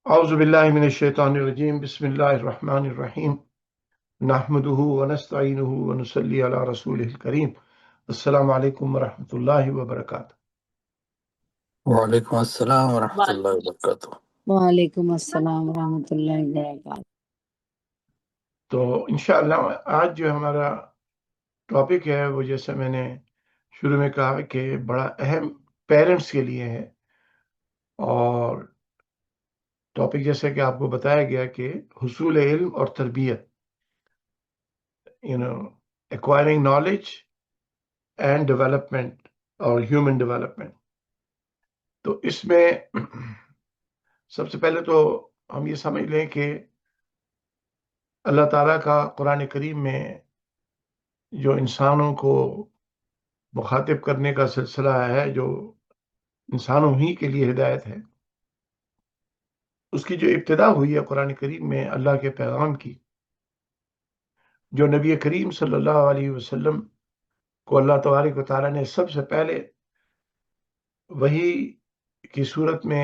اعوذ باللہ من الشیطان الرجیم بسم اللہ الرحمن الرحیم نحمده ونستعینه ونصلی علی رسوله الکریم السلام علیکم ورحمۃ اللہ وبرکاتہ۔ وعلیکم السلام ورحمۃ اللہ وبرکاتہ۔ وعلیکم السلام ورحمۃ اللہ وبرکاتہ۔ تو انشاءاللہ آج جو ہمارا ٹاپک ہے وہ جیسے میں نے شروع میں کہا کہ بڑا اہم پیرنٹس کے لیے ہے، اور ٹاپک جیسے کہ آپ کو بتایا گیا کہ حصول علم اور تربیت، ایکوائرنگ نالج اینڈ ڈیولپمنٹ اور ہیومن ڈیولپمنٹ۔ تو اس میں سب سے پہلے تو ہم یہ سمجھ لیں کہ اللہ تعالیٰ کا قرآن کریم میں جو انسانوں کو مخاطب کرنے کا سلسلہ ہے، جو انسانوں ہی کے لیے ہدایت ہے، اس کی جو ابتدا ہوئی ہے قرآن کریم میں اللہ کے پیغام کی، جو نبی کریم صلی اللہ علیہ وسلم کو اللہ تبارک و تعالیٰ نے سب سے پہلے وحی کی صورت میں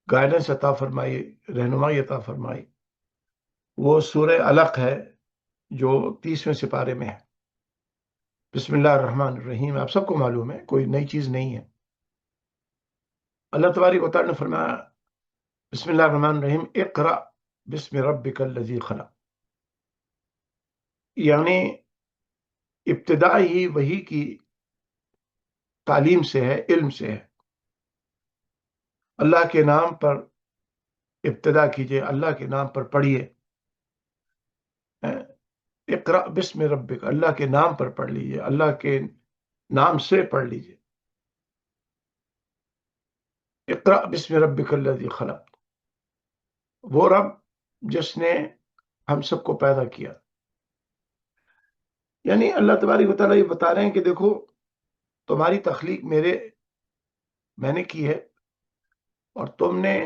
گائیڈنس عطا فرمائی، رہنمائی عطا فرمائی، وہ سورہ علق ہے جو 30ویں سپارے میں ہے۔ بسم اللہ الرحمن الرحیم آپ سب کو معلوم ہے، کوئی نئی چیز نہیں ہے۔ اللہ تبارک و تعالیٰ نے فرمایا بسم اللہ الرحمن الرحیم اقرأ بسم ربک الذی خلق، یعنی ابتدا ہی وحی کی تعلیم سے ہے، علم سے ہے۔ اللہ کے نام پر ابتدا کیجئے، اللہ کے نام پر پڑھیے۔ اقرأ بسم ربک، اللہ کے نام پر پڑھ لیجئے، اللہ کے نام سے پڑھ لیجئے۔ اقرأ بسم ربک الذی خلق، وہ رب جس نے ہم سب کو پیدا کیا۔ یعنی اللہ تبارک و تعالیٰ یہ بتا رہے ہیں کہ دیکھو تمہاری تخلیق میں نے کی ہے، اور تم نے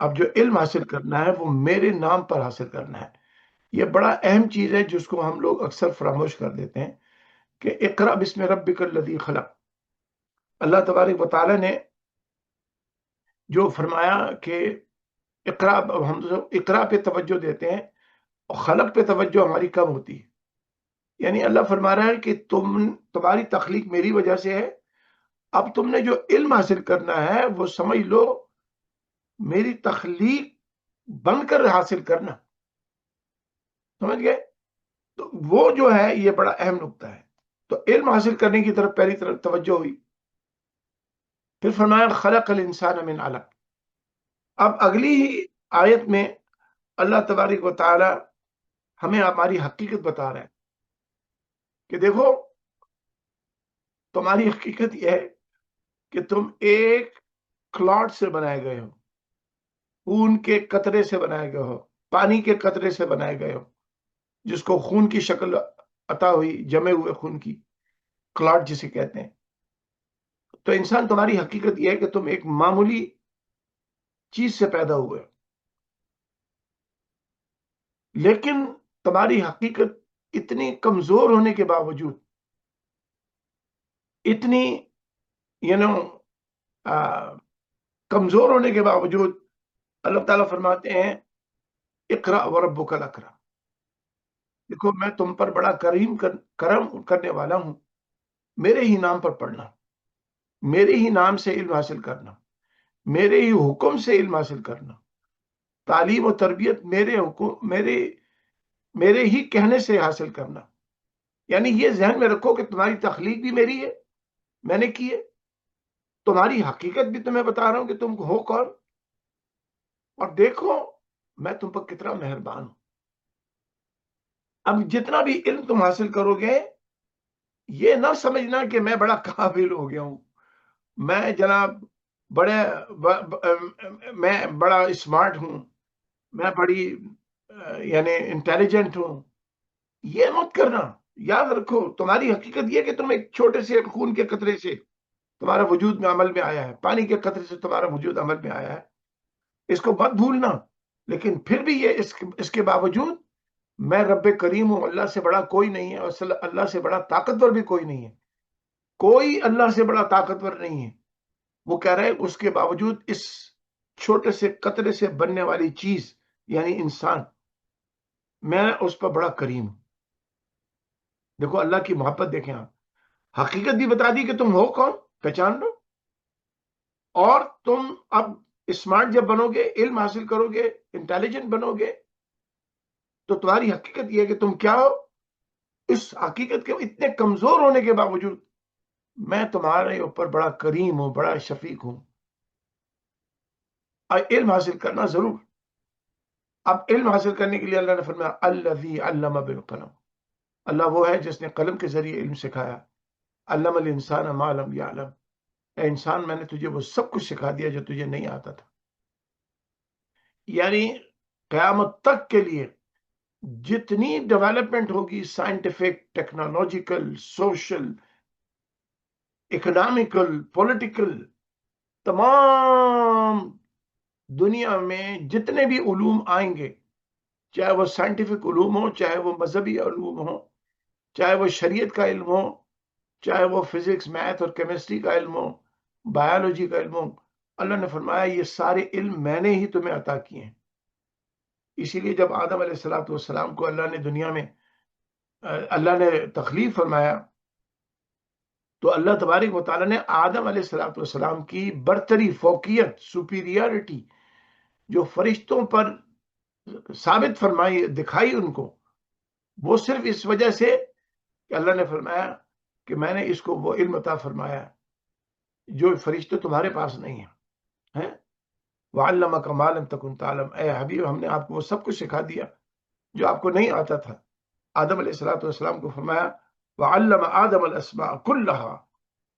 اب جو علم حاصل کرنا ہے وہ میرے نام پر حاصل کرنا ہے۔ یہ بڑا اہم چیز ہے جس کو ہم لوگ اکثر فراموش کر دیتے ہیں کہ اقرأ بسم ربک الذی خلق، اللہ تبارک و تعالیٰ نے جو فرمایا کہ اقرأ، ہم اقرأ پہ توجہ دیتے ہیں اور خلق پہ توجہ ہماری کم ہوتی ہے۔ یعنی اللہ فرما رہا ہے کہ تمہاری تخلیق میری وجہ سے ہے، اب تم نے جو علم حاصل کرنا ہے وہ سمجھ لو میری تخلیق بن کر حاصل کرنا، سمجھ گئے؟ تو وہ جو ہے یہ بڑا اہم نقطہ ہے۔ تو علم حاصل کرنے کی طرف پہلی طرف توجہ ہوئی، پھر فرمایا خلق الانسان من علق۔ اب اگلی ہی آیت میں اللہ تبارک و تعالی ہمیں ہماری حقیقت بتا رہا ہے کہ دیکھو تمہاری حقیقت یہ ہے کہ تم ایک کلاٹ سے بنائے گئے ہو، خون کے قطرے سے بنائے گئے ہو، پانی کے قطرے سے بنائے گئے ہو، جس کو خون کی شکل عطا ہوئی، جمے ہوئے خون کی، کلاٹ جسے کہتے ہیں۔ تو انسان تمہاری حقیقت یہ ہے کہ تم ایک معمولی چیز سے پیدا ہوئے، لیکن تمہاری حقیقت اتنی کمزور ہونے کے باوجود، اتنی کمزور ہونے کے باوجود اللہ تعالیٰ فرماتے ہیں اقرأ وربک الاکرم، دیکھو میں تم پر بڑا کرم کرنے والا ہوں، میرے ہی نام پر پڑھنا، میرے ہی نام سے علم حاصل کرنا، میرے ہی حکم سے علم حاصل کرنا، تعلیم و تربیت میرے ہی کہنے سے حاصل کرنا۔ یعنی یہ ذہن میں رکھو کہ تمہاری تخلیق بھی میری ہے، میں نے کی ہے، تمہاری حقیقت بھی تمہیں بتا رہا ہوں کہ تم ہو کون، اور دیکھو میں تم پر کتنا مہربان ہوں۔ اب جتنا بھی علم تم حاصل کرو گے یہ نہ سمجھنا کہ میں بڑا قابل ہو گیا ہوں، میں جناب میں بڑا اسمارٹ ہوں، میں بڑی یعنی انٹیلیجنٹ ہوں، یہ مت کرنا۔ یاد رکھو تمہاری حقیقت یہ کہ تم ایک چھوٹے سے خون کے قطرے سے تمہارا وجود میں عمل میں آیا ہے، پانی کے قطرے سے تمہارا وجود عمل میں آیا ہے، اس کو مت بھولنا۔ لیکن پھر بھی یہ اس کے باوجود میں رب کریم ہوں، اللہ سے بڑا کوئی نہیں ہے، اور اللہ سے بڑا طاقتور بھی کوئی نہیں ہے، کوئی اللہ سے بڑا طاقتور نہیں ہے۔ وہ کہہ رہے ہیں اس کے باوجود اس چھوٹے سے قطرے سے بننے والی چیز یعنی انسان، میں اس پر بڑا کریم ہوں. دیکھو اللہ کی محبت دیکھیں آپ، حقیقت بھی بتا دی کہ تم ہو کون، پہچان لو. اور تم اب اسمارٹ جب بنو گے، علم حاصل کرو گے، انٹیلیجنٹ بنو گے، تو تمہاری حقیقت یہ ہے کہ تم کیا ہو. اس حقیقت کے اتنے کمزور ہونے کے باوجود میں تمہارے اوپر بڑا کریم ہوں، بڑا شفیق ہوں. اور علم حاصل کرنا ضرور. اب علم حاصل کرنے کے لیے اللہ نے فرمایا الذی علم بالقلم، اللہ وہ ہے جس نے قلم کے ذریعے علم سکھایا. علم الانسان ما لم یعلم، اے انسان میں نے تجھے وہ سب کچھ سکھا دیا جو تجھے نہیں آتا تھا. یعنی قیامت تک کے لیے جتنی ڈیولپمنٹ ہوگی، scientific, technological, social, economical, political, تمام دنیا میں جتنے بھی علوم آئیں گے، چاہے وہ سائنٹیفک علوم ہو، چاہے وہ مذہبی علوم ہو، چاہے وہ شریعت کا علم ہو، چاہے وہ فزکس، میتھ اور کیمسٹری کا علم ہو، بایولوجی کا علم ہو، اللہ نے فرمایا یہ سارے علم میں نے ہی تمہیں عطا کیے ہیں. اسی لیے جب آدم علیہ السلام کو اللہ نے دنیا میں اللہ نے تخلیق فرمایا، تو اللہ تبارک و تعالیٰ نے آدم علیہ السلام کی برتری، فوقیت، سپیریارٹی جو فرشتوں پر ثابت فرمائی، دکھائی ان کو، وہ صرف اس وجہ سے کہ اللہ نے فرمایا کہ میں نے اس کو وہ علم عطا فرمایا جو فرشتے تمہارے پاس نہیں ہیں. وَعَلَّمَكَ مَا لَمْ تَكُنْ تَعْلَمْ، اے حبیب ہم نے آپ کو وہ سب کچھ سکھا دیا جو آپ کو نہیں آتا تھا. آدم علیہ السلام کو فرمایا وَعَلَّمَ آدَمَ الْأَسْمَاءَ كُلَّهَا،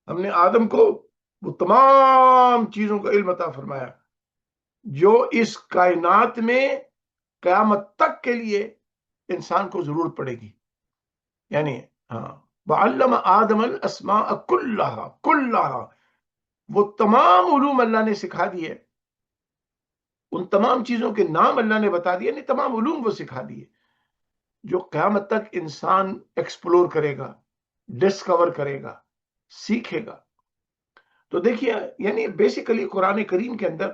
ہم نے آدم کو وہ تمام چیزوں کا علم عطا فرمایا جو اس کائنات میں قیامت تک کے لیے انسان کو ضرورت پڑے گی. یعنی ہاں، وَعَلَّمَ آدَمَ الْأَسْمَاءَ كُلَّهَا، وہ تمام علوم اللہ نے سکھا دیے، ان تمام چیزوں کے نام اللہ نے بتا دیے، نہیں تمام علوم وہ سکھا دیے جو قیامت تک انسان ایکسپلور کرے گا، ڈسکور کرے گا، سیکھے گا. تو دیکھیے یعنی بیسیکلی قرآن کریم کے اندر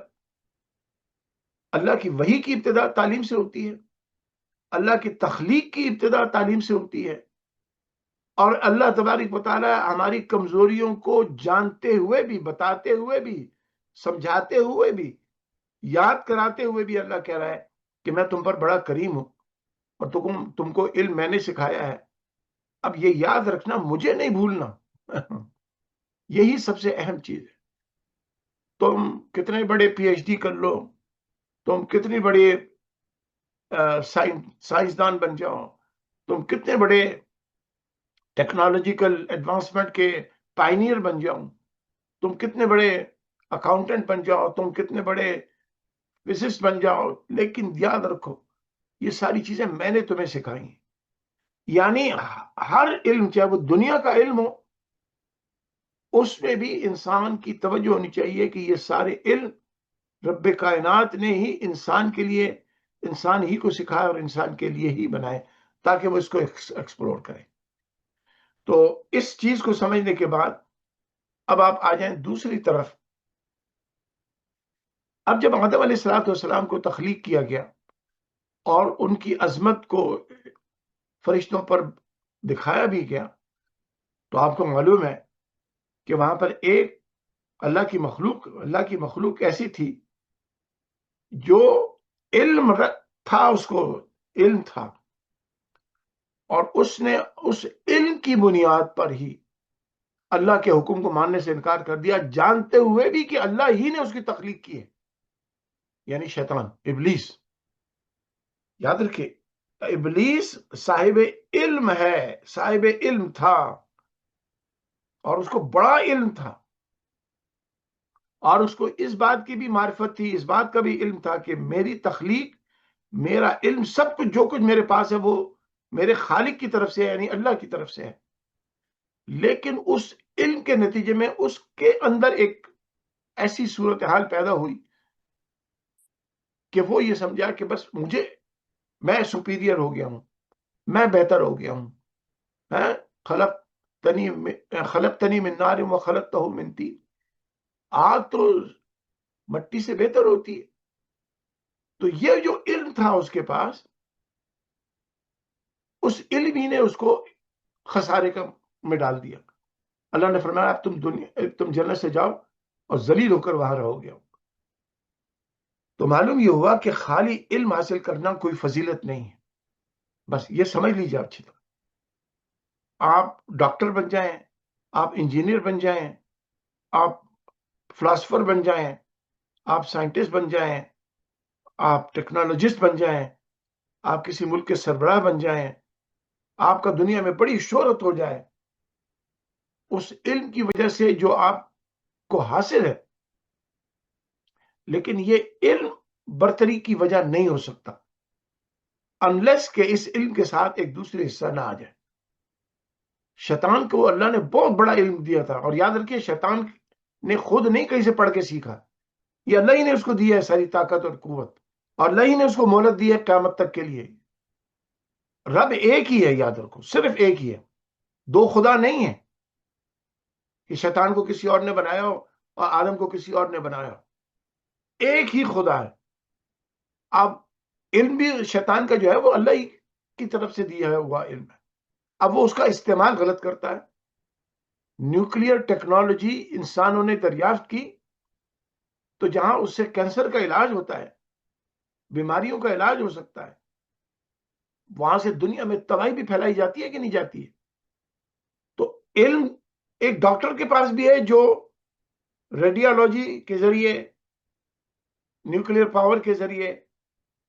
اللہ کی وحی کی ابتدا تعلیم سے ہوتی ہے، اللہ کی تخلیق کی ابتدا تعلیم سے ہوتی ہے، اور اللہ تبارک و تعالی ہماری کمزوریوں کو جانتے ہوئے بھی، بتاتے ہوئے بھی، سمجھاتے ہوئے بھی، یاد کراتے ہوئے بھی اللہ کہہ رہا ہے کہ میں تم پر بڑا کریم ہوں اور تم کو علم میں نے سکھایا ہے. اب یہ یاد رکھنا، مجھے نہیں بھولنا. یہی سب سے اہم چیز ہے. تم کتنے بڑے پی ایچ ڈی کر لو، تم کتنی بڑے سائنسدان بن جاؤ، تم کتنے بڑے ٹیکنالوجیکل ایڈوانسمنٹ کے پائنیئر بن جاؤ، تم کتنے بڑے اکاؤنٹنٹ بن جاؤ، تم کتنے بڑے فزسٹ بن جاؤ، لیکن یاد رکھو یہ ساری چیزیں میں نے تمہیں سکھائی ہیں. یعنی ہر علم، چاہے وہ دنیا کا علم ہو، اس میں بھی انسان کی توجہ ہونی چاہیے کہ یہ سارے علم رب کائنات نے ہی انسان کے لیے، انسان ہی کو سکھایا اور انسان کے لیے ہی بنائے تاکہ وہ اس کو ایکسپلور کرے. تو اس چیز کو سمجھنے کے بعد اب آپ آ جائیں دوسری طرف. اب جب آدم علیہ السلام کو تخلیق کیا گیا اور ان کی عظمت کو فرشتوں پر دکھایا بھی گیا، تو آپ کو معلوم ہے کہ وہاں پر ایک اللہ کی مخلوق ایسی تھی جو علم تھا، اس کو علم تھا، اور اس نے اس علم کی بنیاد پر ہی اللہ کے حکم کو ماننے سے انکار کر دیا، جانتے ہوئے بھی کہ اللہ ہی نے اس کی تخلیق کی ہے. یعنی شیطان، ابلیس. یاد رکھیے ابلیس صاحب علم ہے، صاحب علم تھا، اور اس کو بڑا علم تھا، اور اس کو اس بات کی بھی معرفت تھی، اس بات کا بھی علم تھا کہ میری تخلیق، میرا علم، سب کچھ جو کچھ میرے پاس ہے وہ میرے خالق کی طرف سے ہے، یعنی اللہ کی طرف سے ہے. لیکن اس علم کے نتیجے میں اس کے اندر ایک ایسی صورتحال پیدا ہوئی کہ وہ یہ سمجھا کہ بس میں سپیریئر ہو گیا ہوں، میں بہتر ہو گیا ہوں. خلقتنی من نار و خلقتہ من طین. آگ تو مٹی سے بہتر ہوتی ہے. تو یہ جو علم تھا اس کے پاس، اس علم ہی نے اس کو خسارے میں ڈال دیا. اللہ نے فرمایا اب تم جنت سے جاؤ اور ذلیل ہو کر وہاں رہو گے. تو معلوم یہ ہوا کہ خالی علم حاصل کرنا کوئی فضیلت نہیں ہے. بس یہ سمجھ لیجیے اچھی طرح. آپ ڈاکٹر بن جائیں، آپ انجینئر بن جائیں، آپ فلاسفر بن جائیں، آپ سائنٹسٹ بن جائیں، آپ ٹیکنالوجسٹ بن جائیں، آپ کسی ملک کے سربراہ بن جائیں، آپ کا دنیا میں بڑی شہرت ہو جائے، اس علم کی وجہ سے جو آپ کو حاصل ہے، لیکن یہ علم برتری کی وجہ نہیں ہو سکتا انلیس کہ اس علم کے ساتھ ایک دوسرے حصہ نہ آ جائے. شیطان کو اللہ نے بہت بڑا علم دیا تھا، اور یاد رکھیے شیطان نے خود نہیں کہیں سے پڑھ کے سیکھا، یہ اللہ ہی نے اس کو دیا ہے ساری طاقت اور قوت، اور اللہ ہی نے اس کو مہلت دی ہے قیامت تک کے لیے. رب ایک ہی ہے، یاد رکھو، صرف ایک ہی ہے. دو خدا نہیں ہے کہ شیطان کو کسی اور نے بنایا ہو اور آدم کو کسی اور نے بنایا ہو. ایک ہی خدا ہے. اب علم بھی شیطان کا جو ہے وہ اللہ ہی کی طرف سے دیا ہوا علم ہے. اب وہ اس کا استعمال غلط کرتا ہے. نیوکلیئر ٹیکنالوجی انسانوں نے دریافت کی، تو جہاں اس سے کینسر کا علاج ہوتا ہے، بیماریوں کا علاج ہو سکتا ہے، وہاں سے دنیا میں تباہی بھی پھیلائی جاتی ہے کہ نہیں جاتی ہے. تو علم ایک ڈاکٹر کے پاس بھی ہے جو ریڈیالوجی کے ذریعے، نیوکلیئر پاور کے ذریعے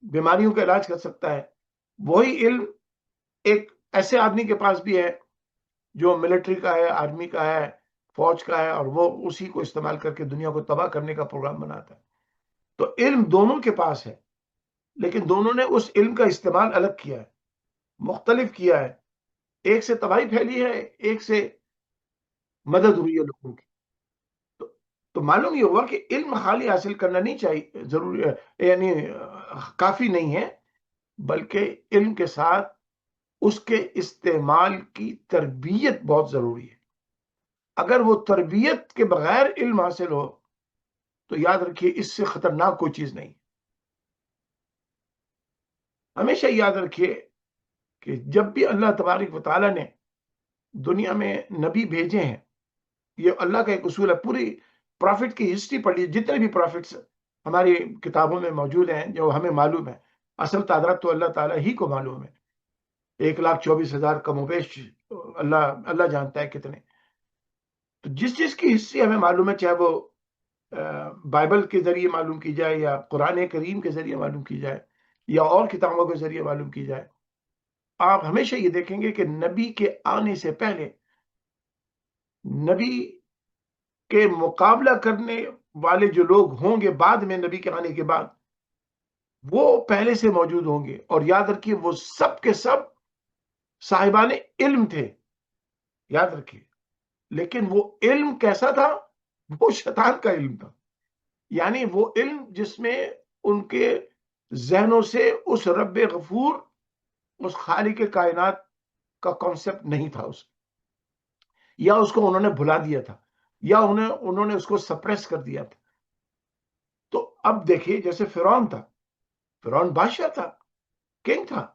بیماریوں کا علاج کر سکتا ہے. وہی علم ایک ایسے آدمی کے پاس بھی ہے جو ملٹری کا ہے، آرمی کا ہے، فوج کا ہے، اور وہ اسی کو استعمال کر کے دنیا کو تباہ کرنے کا پروگرام بناتا ہے. تو علم دونوں کے پاس ہے، لیکن دونوں نے اس علم کا استعمال الگ کیا ہے، مختلف کیا ہے. ایک سے تباہی پھیلی ہے، ایک سے مدد ہوئی ہے لوگوں کی. تو معلوم یہ ہوا کہ علم خالی حاصل کرنا نہیں چاہیے، ضروری یعنی کافی نہیں ہے، بلکہ علم کے ساتھ اس کے استعمال کی تربیت بہت ضروری ہے. اگر وہ تربیت کے بغیر علم حاصل ہو تو یاد رکھیے اس سے خطرناک کوئی چیز نہیں. ہمیشہ یاد رکھیے کہ جب بھی اللہ تبارک و تعالیٰ نے دنیا میں نبی بھیجے ہیں، یہ اللہ کا ایک اصول ہے. پوری پرافٹ کی ہسٹری پڑھ لیجیے، جتنے بھی پرافٹس ہماری کتابوں میں موجود ہیں جو ہمیں معلوم ہے. اصل تعداد تو اللہ تعالیٰ ہی کو معلوم ہے، 1,24,000 کم و بیش اللہ جانتا ہے کتنے. تو جس چیز کی ہسٹری ہمیں معلوم ہے، چاہے وہ بائبل کے ذریعے معلوم کی جائے، یا قرآن کریم کے ذریعے معلوم کی جائے، یا اور کتابوں کے ذریعے معلوم کی جائے، آپ ہمیشہ یہ دیکھیں گے کہ نبی کے آنے سے پہلے، نبی کے مقابلہ کرنے والے جو لوگ ہوں گے بعد میں، نبی کے آنے کے بعد، وہ پہلے سے موجود ہوں گے. اور یاد رکھیے وہ سب کے سب صاحبان علم تھے، یاد رکھیے. لیکن وہ علم کیسا تھا؟ وہ شیطان کا علم تھا. یعنی وہ علم جس میں ان کے ذہنوں سے اس رب غفور، اس خالق کائنات کا کانسیپٹ نہیں تھا، یا اس کو انہوں نے بھلا دیا تھا، یا انہوں نے اس کو سپریس کر دیا تھا. تو اب دیکھیے جیسے فرعون تھا، فرعون بادشاہ تھا، کنگ تھا.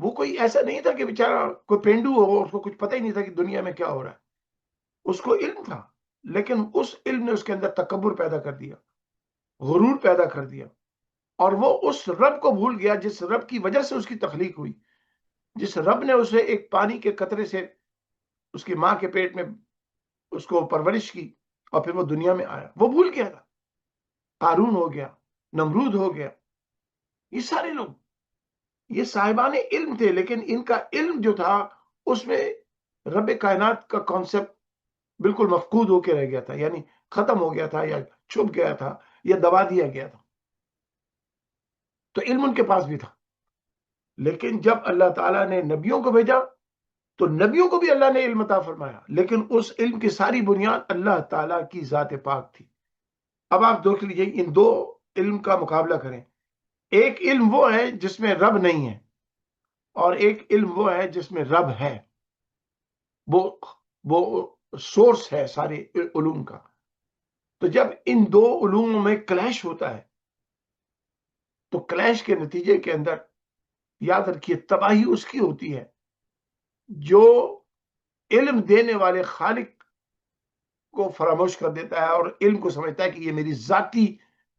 وہ کوئی ایسا نہیں تھا کہ بیچارہ کوئی پینڈو ہو، اس کو کچھ پتہ ہی نہیں تھا کہ دنیا میں کیا ہو رہا ہے. اس کو علم تھا، لیکن اس علم نے اس کے اندر تکبر پیدا کر دیا، غرور پیدا کر دیا، اور وہ اس رب کو بھول گیا جس رب کی وجہ سے اس کی تخلیق ہوئی، جس رب نے اسے ایک پانی کے قطرے سے اس کی ماں کے پیٹ میں اس کو پرورش کی، اور پھر وہ دنیا میں آیا. وہ بھول گیا تھا. قارون ہو گیا، نمرود ہو گیا، یہ سارے لوگ یہ صاحبان علم تھے، لیکن ان کا علم جو تھا اس میں رب کائنات کا کانسیپٹ بالکل مفقود ہو کے رہ گیا تھا، یعنی ختم ہو گیا تھا، یا چھپ گیا تھا، یا دبا دیا گیا تھا. تو علم ان کے پاس بھی تھا، لیکن جب اللہ تعالیٰ نے نبیوں کو بھیجا تو نبیوں کو بھی اللہ نے علم عطا فرمایا، لیکن اس علم کی ساری بنیاد اللہ تعالیٰ کی ذات پاک تھی. اب آپ دیکھ لیجیے ان دو علم کا مقابلہ کریں. ایک علم وہ ہے جس میں رب نہیں ہے، اور ایک علم وہ ہے جس میں رب ہے. وہ سورس ہے سارے علوم کا. تو جب ان دو علوموں میں کلیش ہوتا ہے تو کلیش کے نتیجے کے اندر یاد رکھیے تباہی اس کی ہوتی ہے جو علم دینے والے خالق کو فراموش کر دیتا ہے اور علم کو سمجھتا ہے کہ یہ میری ذاتی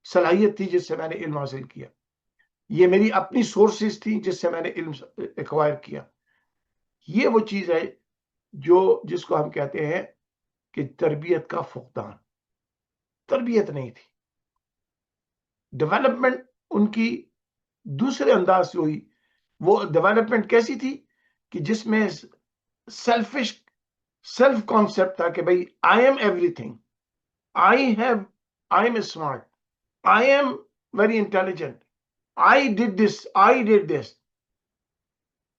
صلاحیت تھی جس سے میں نے علم حاصل کیا، یہ میری اپنی سورسز تھی جس سے میں نے علم ایکوائر کیا۔ یہ وہ چیز ہے جس کو ہم کہتے ہیں کہ تربیت کا فقدان۔ تربیت نہیں تھی، ڈیولپمنٹ ان کی دوسرے انداز سے ہوئی۔ وہ ڈیولپمنٹ کیسی تھی کہ جس میں سیلف کانسیپٹ تھا کہ بھائی I am every thing, I am smart, I am very intelligent, I did this.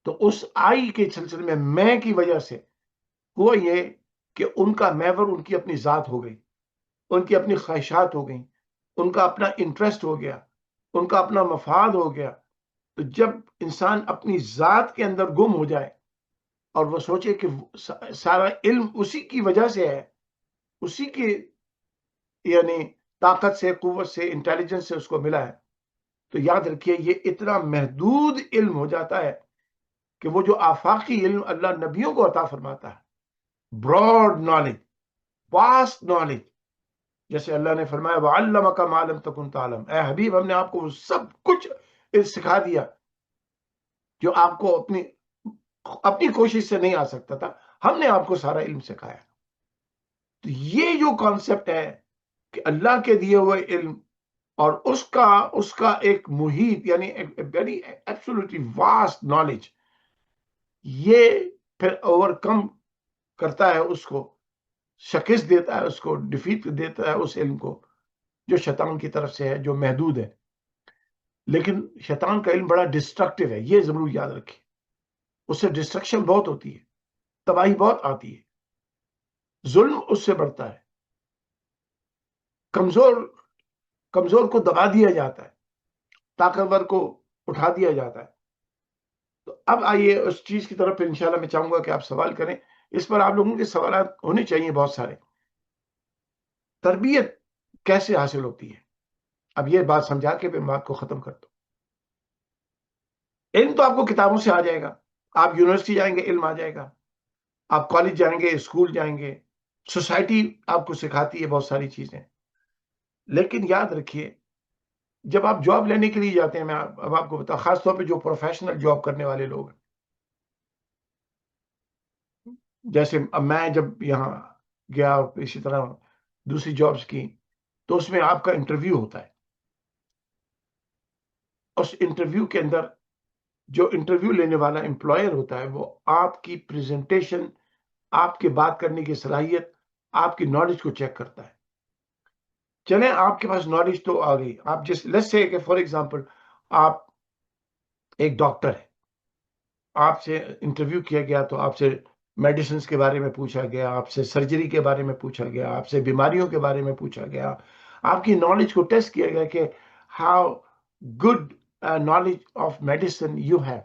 تو اس آئی کے سلسلے میں کی وجہ سے ہوا یہ کہ ان کا محور ان کی اپنی ذات ہو گئی، ان کی اپنی خواہشات ہو گئیں، ان کا اپنا انٹرسٹ ہو گیا، ان کا اپنا مفاد ہو گیا۔ تو جب انسان اپنی ذات کے اندر گم ہو جائے اور وہ سوچے کہ سارا علم اسی کی وجہ سے ہے، اسی کی یعنی طاقت سے، قوت سے، انٹیلیجنس سے اس کو ملا ہے، تو یاد رکھیے یہ اتنا محدود علم ہو جاتا ہے کہ وہ جو آفاقی علم اللہ نبیوں کو عطا فرماتا ہے، براڈ نالج، واسٹ نالج، جیسے اللہ نے فرمایا وَعَلَّمَكَ مَا لَمْ تَكُنْ تَعْلَمْ، اے حبیب ہم نے آپ کو وہ سب کچھ سکھا دیا جو آپ کو اپنی کوشش سے نہیں آ سکتا تھا، ہم نے آپ کو سارا علم سکھایا۔ تو یہ جو کانسیپٹ ہے کہ اللہ کے دیے ہوئے علم اور اس کا ایک محیط یعنی ویری ایبسولوٹلی واسٹ نالج، یہ پھر اوور کم کرتا ہے، اس کو شکست دیتا ہے، اس کو ڈیفیٹ دیتا ہے اس علم کو جو شیطان کی طرف سے ہے، جو محدود ہے۔ لیکن شیطان کا علم بڑا ڈسٹرکٹیو ہے، یہ ضرور یاد رکھیں، اس سے ڈسٹرکشن بہت ہوتی ہے، تباہی بہت آتی ہے، ظلم اس سے بڑھتا ہے، کمزور کو دبا دیا جاتا ہے، طاقتور کو اٹھا دیا جاتا ہے۔ تو اب آئیے اس چیز کی طرف انشاءاللہ میں چاہوں گا کہ آپ سوال کریں، اس پر آپ لوگوں کے سوالات ہونے چاہیے بہت سارے۔ تربیت کیسے حاصل ہوتی ہے؟ اب یہ بات سمجھا کے میں بات کو ختم کر دوں۔ علم تو آپ کو کتابوں سے آ جائے گا، آپ یونیورسٹی جائیں گے علم آ جائے گا، آپ کالج جائیں گے، اسکول جائیں گے، سوسائٹی آپ کو سکھاتی ہے بہت ساری چیزیں۔ لیکن یاد رکھیے جب آپ جاب لینے کے لیے جاتے ہیں، میں اب آپ کو بتا، خاص طور پہ جو پروفیشنل جاب کرنے والے لوگ ہیں، جیسے اب میں جب یہاں گیا اسی طرح دوسری جابز کی، تو اس میں آپ کا انٹرویو ہوتا ہے۔ اس انٹرویو کے اندر جو انٹرویو لینے والا امپلائر ہوتا ہے وہ آپ کی پریزنٹیشن، آپ کے بات کرنے کی صلاحیت، آپ کی نالج کو چیک کرتا ہے۔ چلیں آپ کے پاس نالج تو آ گئی، آپ لیٹس سے کہ فار ایگزامپل آپ ایک ڈاکٹر ہے، آپ سے انٹرویو کیا گیا تو آپ سے میڈیسنز کے بارے میں پوچھا گیا، آپ سے سرجری کے بارے میں پوچھا گیا، آپ سے بیماریوں کے بارے میں پوچھا گیا، آپ کی نالج کو ٹیسٹ کیا گیا کہ how good knowledge of medicine you have,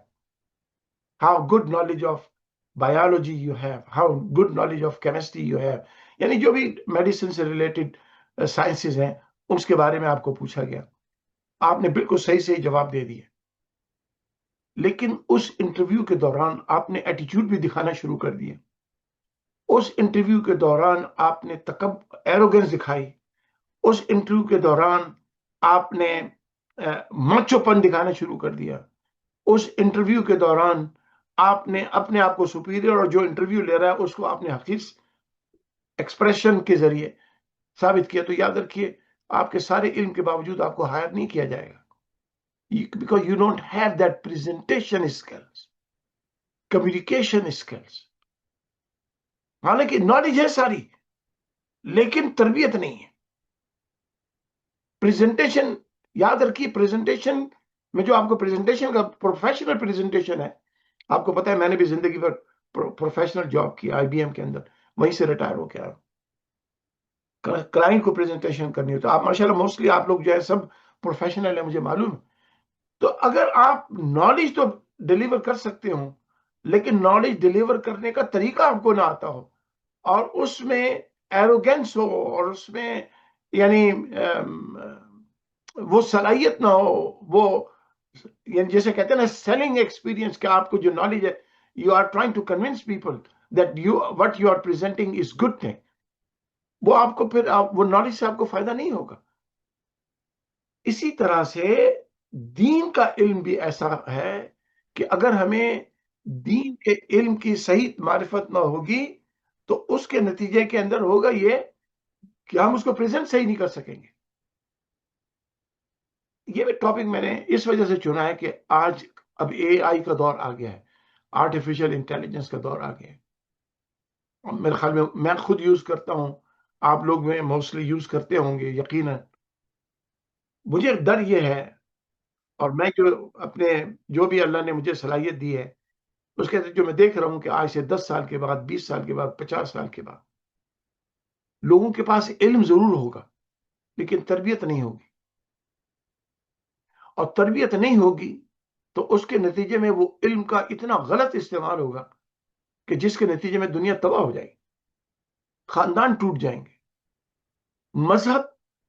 how good knowledge of biology you have, how good knowledge of chemistry you have, یعنی جو بھی میڈیسن سے ریلیٹڈ سائنسز ہیں اس کے بارے میں آپ کو پوچھا گیا، آپ نے بالکل صحیح صحیح جواب دے دیے۔ لیکن اس انٹرویو کے دوران آپ نے ایٹیٹیوڈ بھی دکھانا شروع کر دیا، اس انٹرویو کے دوران آپ نے ایروگنس دکھائی، اس انٹرویو کے دوران آپ نے ماچو پن دکھانا شروع کر دیا، اس انٹرویو کے دوران آپ نے اپنے آپ کو سپیریئر اور جو انٹرویو لے رہا ہے اس کو آپ نے حقیقی ایکسپریشن کے ذریعے ثابت کیا۔ تو یاد رکھیے آپ کے سارے علم کے باوجود آپ کو ہائر نہیں کیا جائے گا، because you don't have that presentation skills, communication skills۔ حالانکہ نالج ہے ساری لیکن تربیت نہیں ہے۔ پریزنٹیشن یاد رکھیے، پریزنٹیشن میں جو آپ کو پریزنٹیشن کا پروفیشنل پریزنٹیشن ہے، آپ کو پتا ہے میں نے بھی زندگی پر پروفیشنل جاب کی آئی بی ایم کے اندر، وہیں سے ریٹائر ہو کے آیا، کلائنٹ کو پریزنٹیشن کرنی ہو تو آپ ماشاءاللہ موسٹلی آپ لوگ جو ہے سب پروفیشنل ہیں، مجھے معلوم ہے۔ تو اگر آپ نالج تو ڈیلیور کر سکتے ہوں لیکن نالج ڈیلیور کرنے کا طریقہ آپ کو نہ آتا ہو اور اس میں ایروگینس ہو اور اس میں یعنی وہ صلاحیت نہ ہو، وہ یعنی جیسے کہتے ہیں نا سیلنگ ایکسپیرینس، کہ آپ کو جو نالج ہے، you are trying to convince people that you what you are presenting is good thing, وہ آپ کو پھر وہ نالج سے آپ کو فائدہ نہیں ہوگا. اسی طرح سے دین کا علم بھی ایسا ہے کہ اگر ہمیں دین کے علم کی صحیح معرفت نہ ہوگی تو اس کے نتیجے کے اندر ہوگا یہ کہ ہم اس کو پریزنٹ صحیح نہیں کر سکیں گے. یہ ٹاپک میں نے اس وجہ سے چنا ہے کہ آج اب اے آئی کا دور آ گیا ہے، آرٹیفیشل انٹیلیجنس کا دور آ گیا ہے. میرے خیال میں خود یوز کرتا ہوں، آپ لوگ میں موسٹلی یوز کرتے ہوں گے یقیناً. مجھے ڈر یہ ہے، اور میں جو بھی اللہ نے مجھے صلاحیت دی ہے اس کے جو میں دیکھ رہا ہوں کہ آج سے 10 سال کے بعد، 20 سال کے بعد، 50 سال کے بعد لوگوں کے پاس علم ضرور ہوگا لیکن تربیت نہیں ہوگی، اور تربیت نہیں ہوگی تو اس کے نتیجے میں وہ علم کا اتنا غلط استعمال ہوگا کہ جس کے نتیجے میں دنیا تباہ ہو جائے گی، خاندان ٹوٹ جائیں گے، مذہب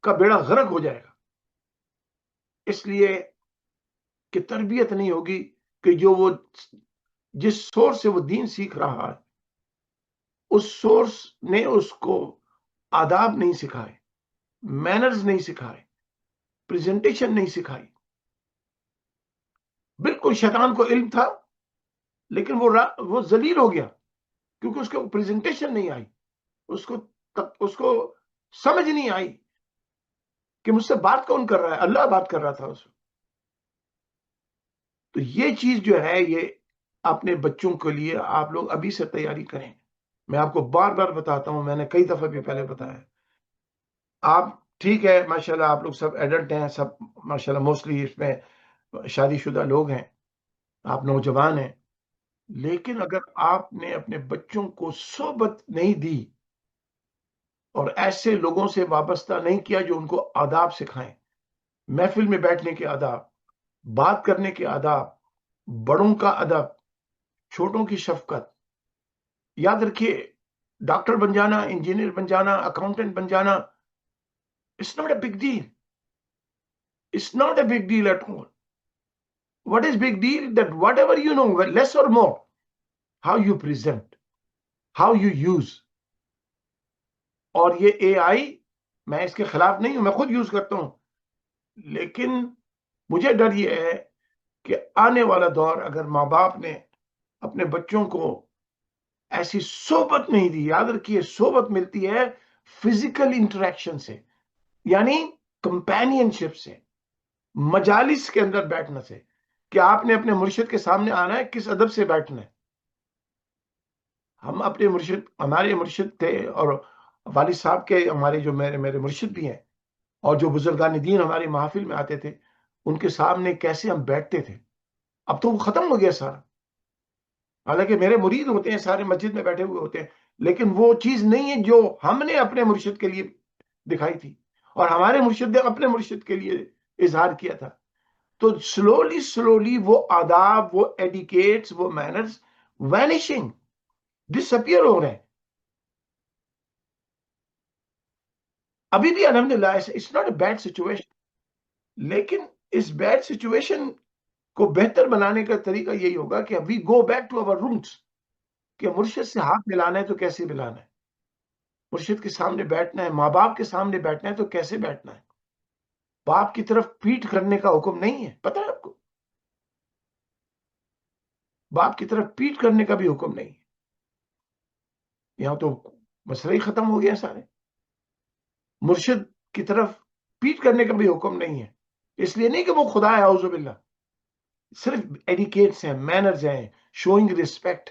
کا بیڑا غرق ہو جائے گا. اس لیے کہ تربیت نہیں ہوگی کہ وہ جس سورس سے وہ دین سیکھ رہا ہے اس سورس نے اس کو آداب نہیں سکھائے، مینرز نہیں سکھائے، پریزنٹیشن نہیں سکھائی. بالکل شیطان کو علم تھا لیکن وہ ذلیل ہو گیا کیونکہ اس کو پریزنٹیشن نہیں آئی، اس کو سمجھ نہیں آئی کہ مجھ سے بات کون کر رہا ہے، اللہ بات کر رہا تھا اس. تو یہ چیز جو ہے یہ اپنے بچوں کے لیے آپ لوگ ابھی سے تیاری کریں. میں آپ کو بار بار بتاتا ہوں، میں نے کئی دفعہ بھی پہلے بتایا. آپ ٹھیک ہے ماشاءاللہ آپ لوگ سب ایڈلٹ ہیں، سب ماشاءاللہ موسٹلی اس میں شادی شدہ لوگ ہیں، آپ نوجوان ہیں، لیکن اگر آپ نے اپنے بچوں کو صحبت نہیں دی اور ایسے لوگوں سے وابستہ نہیں کیا جو ان کو آداب سکھائیں، محفل میں بیٹھنے کے آداب، بات کرنے کے آداب، بڑوں کا ادب، چھوٹوں کی شفقت. یاد رکھیے ڈاکٹر بن جانا، انجینئر بن جانا، اکاؤنٹنٹ بن جانا، it's not a big deal. It's not a big deal at all. What is big deal? That whatever you know, less or more, how you present, how you use. اور یہ اے آئی میں اس کے خلاف نہیں ہوں، میں خود یوز کرتا ہوں، لیکن مجھے ڈر یہ ہے کہ آنے والا دور اگر ماں باپ نے اپنے بچوں کو ایسی صحبت نہیں دی. یاد رکھیے صحبت ملتی ہے فزیکل انٹریکشن سے، یعنی کمپینین شپ سے، مجالس کے اندر بیٹھنے سے، کہ آپ نے اپنے مرشد کے سامنے آنا ہے کس ادب سے بیٹھنا ہے. ہم اپنے ہمارے مرشد تھے، اور والد صاحب کے ہمارے جو میرے مرشد بھی ہیں، اور جو بزرگان دین ہماری محافل میں آتے تھے ان کے سامنے کیسے ہم بیٹھتے تھے. اب تو وہ ختم ہو گیا سارا. حالانکہ میرے مرید ہوتے ہیں سارے مسجد میں بیٹھے ہوئے ہوتے ہیں، لیکن وہ چیز نہیں ہے جو ہم نے اپنے مرشد کے لیے دکھائی تھی اور ہمارے مرشد نے اپنے مرشد کے لیے اظہار کیا تھا. تو سلولی وہ آداب، وہ ایڈیکیٹس، وہ مینرز وینشنگ، ڈس اپیئر ہو رہے ہیں. ابھی بھی الحمدللہ it's not a bad situation, لیکن اس بیڈ سچویشن کو بہتر بنانے کا طریقہ یہی ہوگا کہ we go back to our roots, کہ مرشد سے ہاتھ ملانا ہے تو کیسے ملانا ہے، مرشد کے سامنے بیٹھنا ہے، ماں باپ کے سامنے بیٹھنا ہے تو کیسے بیٹھنا ہے. باپ کی طرف پیٹ کرنے کا حکم نہیں ہے، پتہ ہے آپ کو، باپ کی طرف پیٹ کرنے کا بھی حکم نہیں ہے. یہاں تو مسئلہ ہی ختم ہو گیا سارے. مرشد کی طرف پیٹ کرنے کا بھی حکم نہیں ہے، اس لیے نہیں کہ وہ خدا ہے اعوذ باللہ، صرف ایڈیکیٹس ہیں، مینرز ہیں، شوئنگ ریسپیکٹ.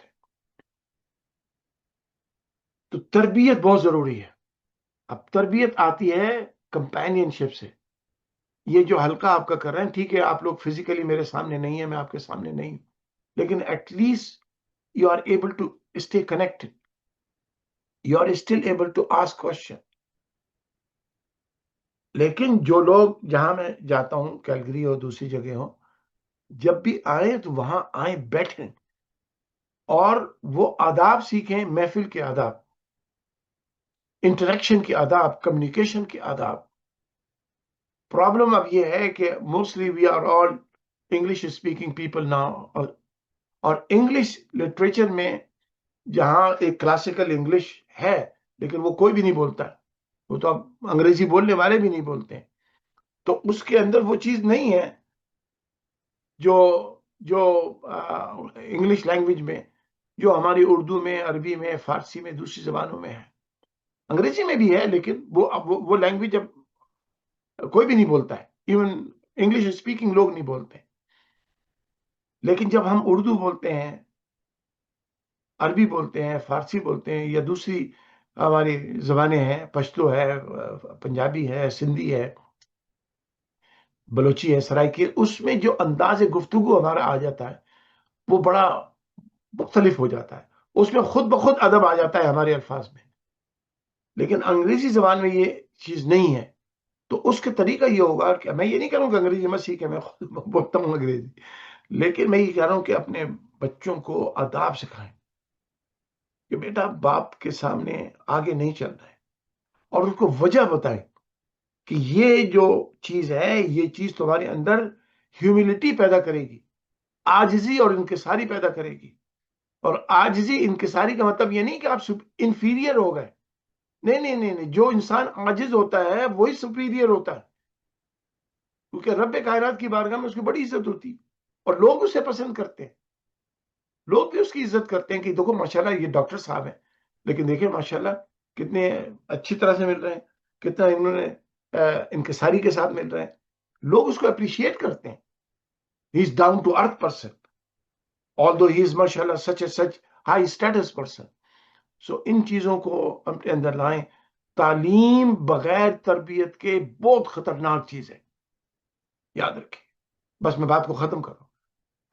تو تربیت بہت ضروری ہے. اب تربیت آتی ہے کمپینین شپ سے. یہ جو حلقہ آپ کا کر رہے ہیں ٹھیک ہے، آپ لوگ فزیکلی میرے سامنے نہیں ہیں، میں آپ کے سامنے نہیں ہوں، لیکن at least you are able to stay connected, you are still able to ask question. لیکن جو لوگ جہاں میں جاتا ہوں کیلگری اور دوسری جگہ ہوں، جب بھی آئیں تو وہاں آئیں بیٹھیں اور وہ آداب سیکھیں، محفل کے آداب. انٹریکشن کی آداب، کمیونیکیشن کی آداب. پرابلم اب یہ ہے کہ mostly we are all English speaking people now, اور انگلش لٹریچر میں جہاں ایک کلاسیکل انگلش ہے لیکن وہ کوئی بھی نہیں بولتا، وہ تو اب انگریزی بولنے والے بھی نہیں بولتے ہیں، تو اس کے اندر وہ چیز نہیں ہے جو جو انگلش لینگویج میں، جو ہماری اردو میں، عربی میں، فارسی میں، دوسری زبانوں میں ہے. انگریزی میں بھی ہے لیکن وہ لینگویج اب کوئی بھی نہیں بولتا ہے، ایون انگلش اسپیکنگ لوگ نہیں بولتے. لیکن جب ہم اردو بولتے ہیں، عربی بولتے ہیں، فارسی بولتے ہیں، یا دوسری ہماری زبانیں ہیں، پشتو ہے، پنجابی ہے، سندھی ہے، بلوچی ہے، سرائکی ہے، اس میں جو انداز گفتگو ہمارا آ جاتا ہے وہ بڑا مختلف ہو جاتا ہے، اس میں خود بخود ادب آ جاتا ہے ہمارے الفاظ میں. لیکن انگریزی زبان میں یہ چیز نہیں ہے. تو اس کا طریقہ یہ ہوگا کہ میں یہ نہیں کہہ رہا ہوں کہ انگریزی مت سیکھیں، میں خود بولتا ہوں انگریزی، لیکن میں یہ کہہ رہا ہوں کہ اپنے بچوں کو آداب سکھائیں کہ بیٹا باپ کے سامنے آگے نہیں چل رہا ہے، اور ان کو وجہ بتائیں کہ یہ جو چیز ہے، یہ چیز تمہارے اندر ہیوملٹی پیدا کرے گی، عاجزی اور انکساری پیدا کرے گی. اور عاجزی انکساری کا مطلب یہ نہیں کہ آپ انفیریئر ہو گئے، نہیں نہیں نہیں نہیں، جو انسان عاجز ہوتا ہے وہی سپیریئر ہوتا ہے، کیونکہ رب کائنات کی بارگاہ میں اس کی بڑی عزت ہوتی ہے اور لوگ اسے پسند کرتے ہیں، لوگ بھی اس کی عزت کرتے ہیں کہ دیکھو ماشاءاللہ یہ ڈاکٹر صاحب ہیں، لیکن دیکھیں ماشاءاللہ کتنے اچھی طرح سے مل رہے ہیں، کتنا انہوں نے انکساری کے ساتھ مل رہے ہیں، لوگ اس کو اپریشیٹ کرتے ہیں. He is down to earth person although he is mashallah such high status person. So ان چیزوں کو اپنے اندر لائیں. تعلیم بغیر تربیت کے بہت خطرناک چیز ہے، یاد رکھیں. بس میں بات کو ختم کروں.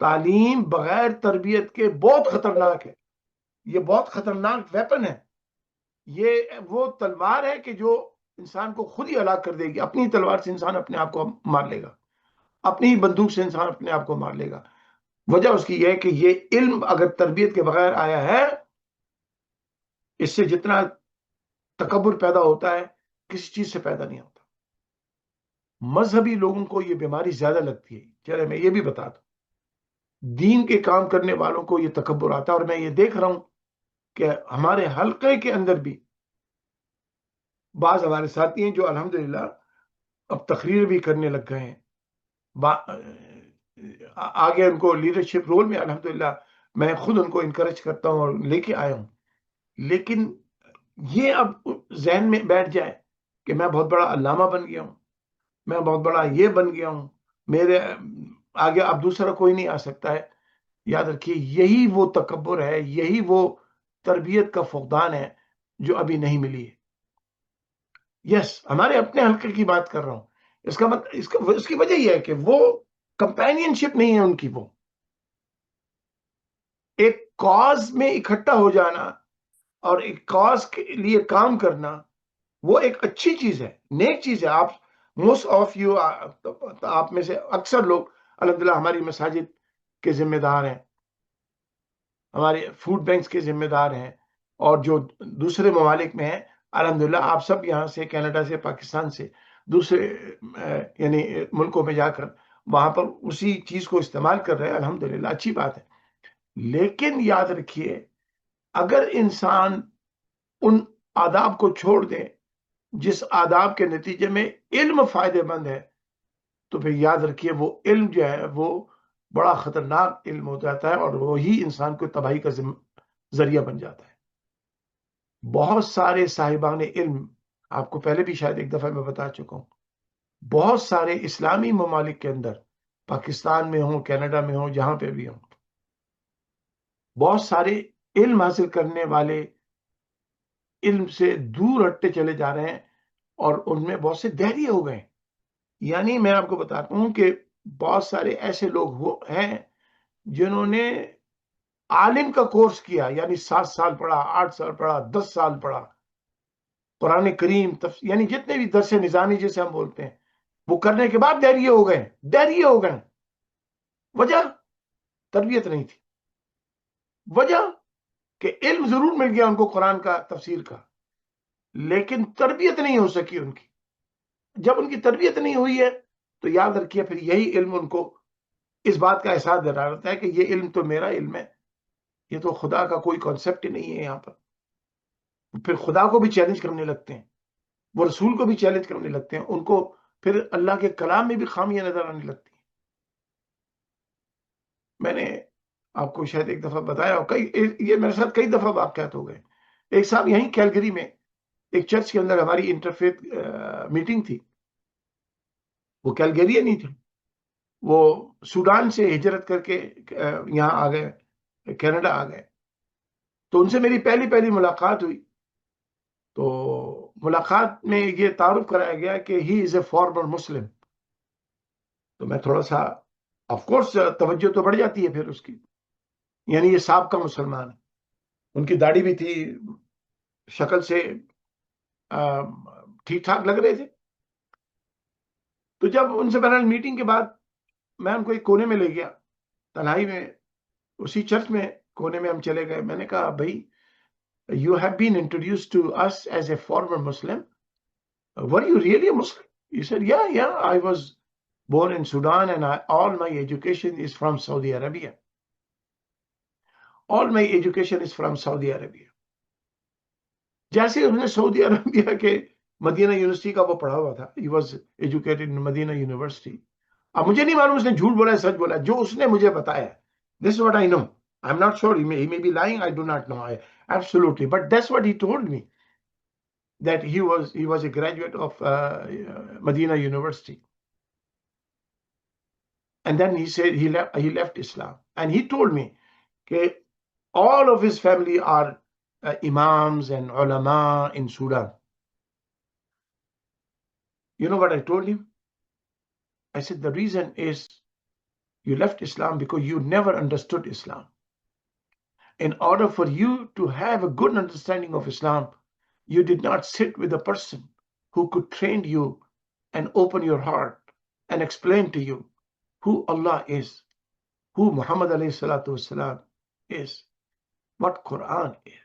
تعلیم بغیر تربیت کے بہت خطرناک ہے، یہ بہت خطرناک ویپن ہے. یہ وہ تلوار ہے کہ جو انسان کو خود ہی ہلاک کر دے گی. اپنی تلوار سے انسان اپنے آپ کو مار لے گا، اپنی ہی بندوق سے انسان اپنے آپ کو مار لے گا. وجہ اس کی یہ ہے کہ یہ علم اگر تربیت کے بغیر آیا ہے، اس سے جتنا تکبر پیدا ہوتا ہے کسی چیز سے پیدا نہیں ہوتا. مذہبی لوگوں کو یہ بیماری زیادہ لگتی ہے. چلے میں یہ بھی بتا دوں، دین کے کام کرنے والوں کو یہ تکبر آتا ہے، اور میں یہ دیکھ رہا ہوں کہ ہمارے حلقے کے اندر بھی بعض ہمارے ساتھی ہیں جو الحمدللہ اب تقریر بھی کرنے لگ گئے ہیں، آگے ان کو لیڈرشپ رول میں الحمدللہ میں خود ان کو انکریج کرتا ہوں اور لے کے آیا ہوں. لیکن یہ اب ذہن میں بیٹھ جائے کہ میں بہت بڑا علامہ بن گیا ہوں، میں بہت بڑا یہ بن گیا ہوں، میرے آگے اب دوسرا کوئی نہیں آ سکتا ہے. یاد رکھیے یہی وہ تکبر ہے، یہی وہ تربیت کا فقدان ہے جو ابھی نہیں ملی ہے. یس، ہمارے اپنے حلقے کی بات کر رہا ہوں. اس کا مطلب اس کی وجہ یہ ہے کہ وہ کمپینین شپ نہیں ہے ان کی. وہ ایک کاز میں اکٹھا ہو جانا اور ایک کاز کے لیے کام کرنا وہ ایک اچھی چیز ہے، نیک چیز ہے. آپ موسٹ آف یو، آپ میں سے اکثر لوگ الحمدللہ ہماری مساجد کے ذمہ دار ہیں، ہمارے فوڈ بینکس کے ذمہ دار ہیں، اور جو دوسرے ممالک میں ہیں الحمدللہ آپ سب یہاں سے کینیڈا سے، پاکستان سے، دوسرے یعنی ملکوں میں جا کر وہاں پر اسی چیز کو استعمال کر رہے ہیں. الحمدللہ اچھی بات ہے. لیکن یاد رکھیے اگر انسان ان آداب کو چھوڑ دے جس آداب کے نتیجے میں علم فائدے مند ہے، تو پھر یاد رکھیے وہ علم جو ہے وہ بڑا خطرناک علم ہو جاتا ہے، اور وہی انسان کو تباہی کا ذریعہ بن جاتا ہے. بہت سارے صاحبان علم، آپ کو پہلے بھی شاید ایک دفعہ میں بتا چکا ہوں، بہت سارے اسلامی ممالک کے اندر، پاکستان میں ہوں، کینیڈا میں ہوں، جہاں پہ بھی ہوں، بہت سارے علم حاصل کرنے والے علم سے دور ہٹتے چلے جا رہے ہیں، اور ان میں بہت سے دہریے ہو گئے. یعنی میں آپ کو بتاتا ہوں کہ بہت سارے ایسے لوگ ہیں جنہوں نے عالم کا کورس کیا، یعنی 7 سال پڑھا، 8 سال پڑھا، 10 سال پڑھا، قرآن کریم یعنی جتنے بھی درس نظامی جسے ہم بولتے ہیں، وہ کرنے کے بعد دہریے ہو گئے، دہریے ہو گئے. وجہ تربیت نہیں تھی. وجہ کہ علم ضرور مل گیا ان کو قرآن کا، تفسیر کا، لیکن تربیت نہیں ہو سکی ان کی. جب ان کی تربیت نہیں ہوئی ہے تو یاد رکھیے پھر یہی علم ان کو اس بات کا احساس دلا رہتا ہے کہ یہ علم تو میرا علم ہے, یہ تو خدا کا کوئی کانسیپٹ ہی نہیں ہے یہاں پر. پھر خدا کو بھی چیلنج کرنے لگتے ہیں, وہ رسول کو بھی چیلنج کرنے لگتے ہیں, ان کو پھر اللہ کے کلام میں بھی خامیاں نظر آنے لگتی ہیں. میں نے آپ کو شاید ایک دفعہ بتایا, یہ میرے ساتھ کئی دفعہ واقعات ہو گئے. ایک صاحب یہیں کیلگری میں ایک چرچ کے اندر ہماری انٹرفیتھ میٹنگ تھی. وہ کیلگری نہیں تھے, وہ سوڈان سے ہجرت کر کے یہاں آ گئے, کینیڈا آ گئے. تو ان سے میری پہلی ملاقات ہوئی. تو ملاقات میں یہ تعارف کرایا گیا کہ ہی از اے فارمر مسلم. تو میں تھوڑا سا آف کورس توجہ تو بڑھ جاتی ہے پھر اس کی, یعنی یہ سابقہ مسلمان ہے. ان کی داڑھی بھی تھی, شکل سے ٹھیک ٹھاک لگ رہے تھے. تو جب ان سے بہرحال میٹنگ کے بعد میں ان کو ایک کونے میں لے گیا, تنہائی میں, اسی چرچ میں کونے میں ہم چلے گئے. میں نے کہا بھائی, you have been introduced to us as a former Muslim. Were you really a Muslim? He said, yeah, I was born in Sudan and all my education is from Saudi Arabia. All my education is from Saudi Arabia. جیسے انہوں نے سعودی عربیہ کے Medina university کا وہ پڑھا ہوا تھا. He was educated in Madinah University. اب مجھے نہیں معلوم اس نے جھوٹ بولا ہے سچ بولا ہے, جو اس نے مجھے بتایا. This is what I know. I'm not sure. He may be lying. I do not know. Absolutely. But that's what he told me. That he was a graduate of Medina University. And then he said he left Islam. And he told me that all of his family are imams and ulama in Sudan. You know what I told him? I said, the reason is you left Islam because you never understood Islam. In order for you to have a good understanding of Islam, you did not sit with a person who could train you and open your heart and explain to you who Allah is, who Muhammad alayhi salatu wasalam is, what Quran is.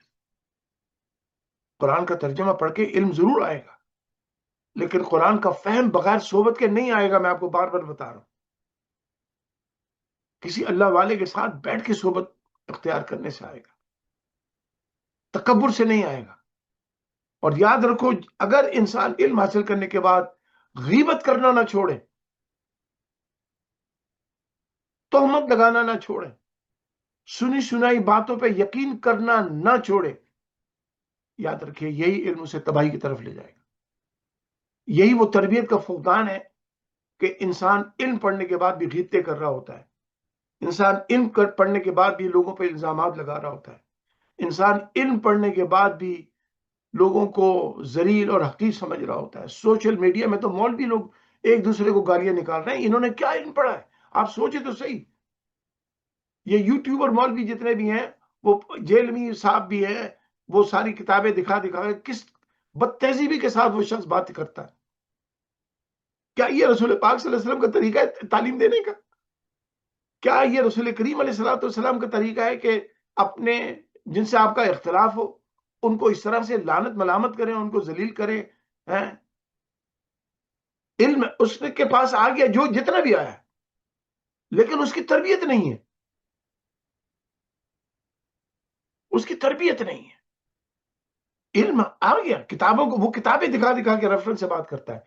قرآن کا ترجمہ پڑھ کے علم ضرور آئے گا, لیکن قرآن کا فہم بغیر صحبت کے نہیں آئے گا. میں آپ کو بار بار بتا رہا ہوں, کسی اللہ والے کے ساتھ بیٹھ کے صحبت اختیار کرنے سے آئے گا, تکبر سے نہیں آئے گا. اور یاد رکھو, اگر انسان علم حاصل کرنے کے بعد غیبت کرنا نہ چھوڑے, تہمت لگانا نہ چھوڑے, سنی سنائی باتوں پہ یقین کرنا نہ چھوڑے, یاد رکھیے یہی علم اسے تباہی کی طرف لے جائے گا. یہی وہ تربیت کا فقدان ہے کہ انسان علم پڑھنے کے بعد بھی غیبتیں کر رہا ہوتا ہے. انسان علم پڑھنے کے بعد بھی لوگوں پہ الزامات لگا رہا ہوتا ہے. انسان علم پڑھنے کے بعد بھی لوگوں کو ذلیل اور حقیر سمجھ رہا ہوتا ہے. سوشل میڈیا میں تو مولوی لوگ ایک دوسرے کو گالیاں نکال رہے ہیں. انہوں نے کیا علم پڑھا ہے؟ آپ سوچیں تو صحیح. یہ یوٹیوبر مولوی جتنے بھی ہیں, وہ جیلمی صاحب بھی ہیں, وہ ساری کتابیں دکھا کس بدتہذیبی کے ساتھ وہ شخص بات کرتا ہے. کیا یہ رسول پاک صلی اللہ علیہ وسلم کا طریقہ ہے تعلیم دینے کا؟ کیا یہ رسول کریم علیہ السلام کا طریقہ ہے کہ اپنے جن سے آپ کا اختلاف ہو ان کو اس طرح سے لعنت ملامت کریں, ان کو ذلیل کریں؟ علم اس کے پاس آ گیا جو جتنا بھی آیا, لیکن اس کی تربیت نہیں ہے, اس کی تربیت نہیں ہے. علم آ گیا, کتابوں کو وہ کتابیں دکھا کے ریفرنس سے بات کرتا ہے,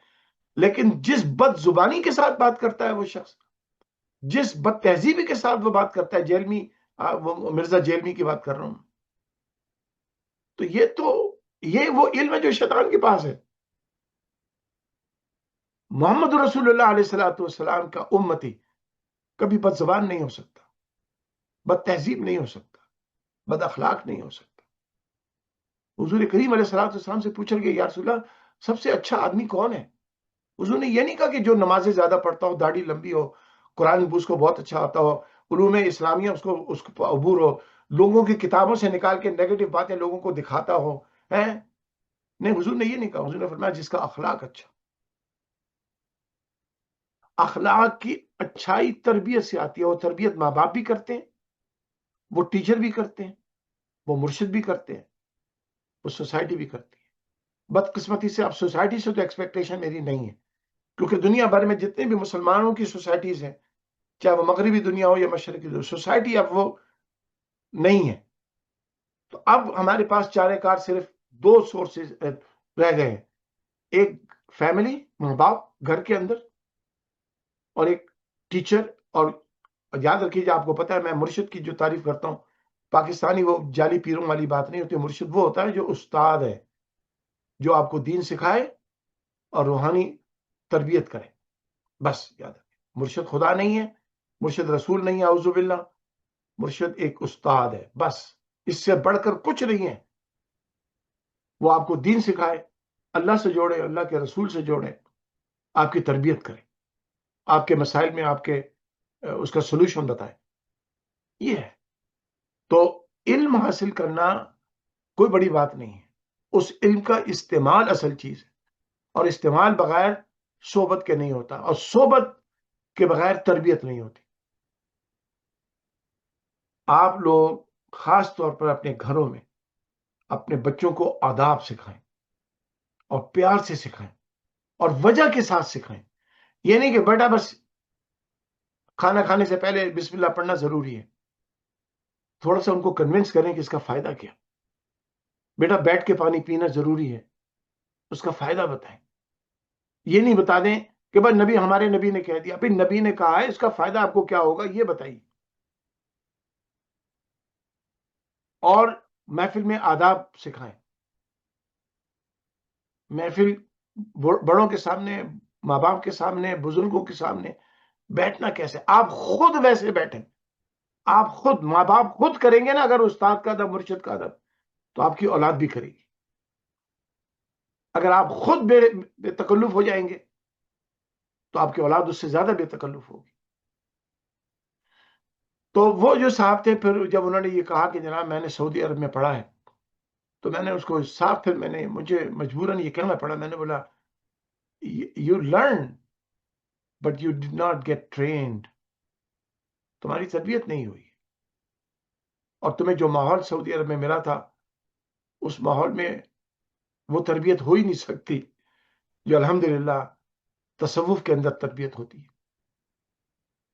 لیکن جس بد زبانی کے ساتھ بات کرتا ہے وہ شخص, جس بد تہذیبی کے ساتھ وہ بات کرتا ہے, جیلمی, وہ مرزا جیلمی کی بات کر رہا ہوں, تو یہ وہ علم ہے جو شیطان کے پاس ہے. محمد رسول اللہ علیہ الصلوۃ والسلام کا امتی کبھی بد زبان نہیں ہو سکتا, بد تہذیب نہیں ہو سکتا, بد اخلاق نہیں ہو سکتا. حضور کریم علیہ الصلوۃ والسلام سے پوچھا گیا, یا رسول اللہ سب سے اچھا آدمی کون ہے؟ حضور نے یہ نہیں کہا کہ جو نمازیں زیادہ پڑھتا ہو, داڑھی لمبی ہو, قرآن اس کو بہت اچھا آتا ہو, علوم اسلامیہ اس کو عبور ہو, لوگوں کی کتابوں سے نکال کے نیگیٹو باتیں لوگوں کو دکھاتا ہو. نہیں, حضور نے یہ نہیں کہا. حضور نے فرمایا جس کا اخلاق اچھا. اخلاق کی اچھائی تربیت سے آتی ہے, وہ تربیت ماں باپ بھی کرتے ہیں, وہ ٹیچر بھی کرتے ہیں, وہ مرشد بھی کرتے ہیں, وہ سوسائٹی بھی کرتی ہے, بدقسمتی سے اب سوسائٹی سے تو ایکسپیکٹیشن میری نہیں ہے، کیونکہ دنیا بھر میں جتنے بھی مسلمانوں کی سوسائٹیز ہیں، چاہے وہ مغربی دنیا ہو یا مشرقی دنیا، سوسائٹی اب وہ نہیں ہے. تو اب ہمارے پاس چارے کار صرف دو سورسز رہ گئے ہیں، ایک فیملی، ماں باپ گھر کے اندر، اور ایک ٹیچر. اور یاد رکھیے، آپ کو پتا ہے میں مرشد کی جو تعریف کرتا ہوں پاکستانی، وہ جعلی پیروں والی بات نہیں ہوتی. مرشد وہ ہوتا ہے جو استاد ہے، جو آپ کو دین سکھائے اور روحانی تربیت کرے. بس یاد رکھیں، مرشد خدا نہیں ہے، مرشد رسول نہیں ہے، اعوذ باللہ. مرشد ایک استاد ہے، بس اس سے بڑھ کر کچھ نہیں ہے. وہ آپ کو دین سکھائے، اللہ سے جوڑے، اللہ کے رسول سے جوڑے، آپ کی تربیت کرے، آپ کے مسائل میں آپ کے اس کا سولوشن بتائے. یہ ہے. تو علم حاصل کرنا کوئی بڑی بات نہیں ہے، اس علم کا استعمال اصل چیز ہے. اور استعمال بغیر صحبت کے نہیں ہوتا، اور صحبت کے بغیر تربیت نہیں ہوتی. آپ لوگ خاص طور پر اپنے گھروں میں اپنے بچوں کو آداب سکھائیں، اور پیار سے سکھائیں، اور وجہ کے ساتھ سکھائیں. یہ نہیں کہ بیٹا بس کھانا کھانے سے پہلے بسم اللہ پڑھنا ضروری ہے. تھوڑا سا ان کو کنونس کریں کہ اس کا فائدہ کیا. بیٹا بیٹھ کے پانی پینا ضروری ہے، اس کا فائدہ بتائیں. یہ نہیں بتا دیں کہ بھائی نبی، ہمارے نبی نے کہہ دیا. پھر نبی نے کہا ہے، اس کا فائدہ آپ کو کیا ہوگا یہ بتائیے. اور محفل میں آداب سکھائیں. محفل بڑوں کے سامنے، ماں باپ کے سامنے، بزرگوں کے سامنے بیٹھنا کیسے، آپ خود ویسے بیٹھیں. آپ خود، ماں باپ خود کریں گے نا اگر استاد کا ادب، مرشد کا ادب، تو آپ کی اولاد بھی کرے گی. اگر آپ خود بے تکلف ہو جائیں گے تو آپ کی اولاد اس سے زیادہ بے تکلف ہوگی. تو وہ جو صاحب تھے، پھر جب انہوں نے یہ کہا کہ جناب میں نے سعودی عرب میں پڑھا ہے، تو میں نے اس کو صاف، پھر مجھے مجبوراً یہ کہنا پڑا. میں نے بولا you learn but you did not get trained. تمہاری تربیت نہیں ہوئی، اور تمہیں جو ماحول سعودی عرب میں ملا تھا، اس ماحول میں وہ تربیت ہو ہی نہیں سکتی جو الحمدللہ تصوف کے اندر تربیت ہوتی ہے.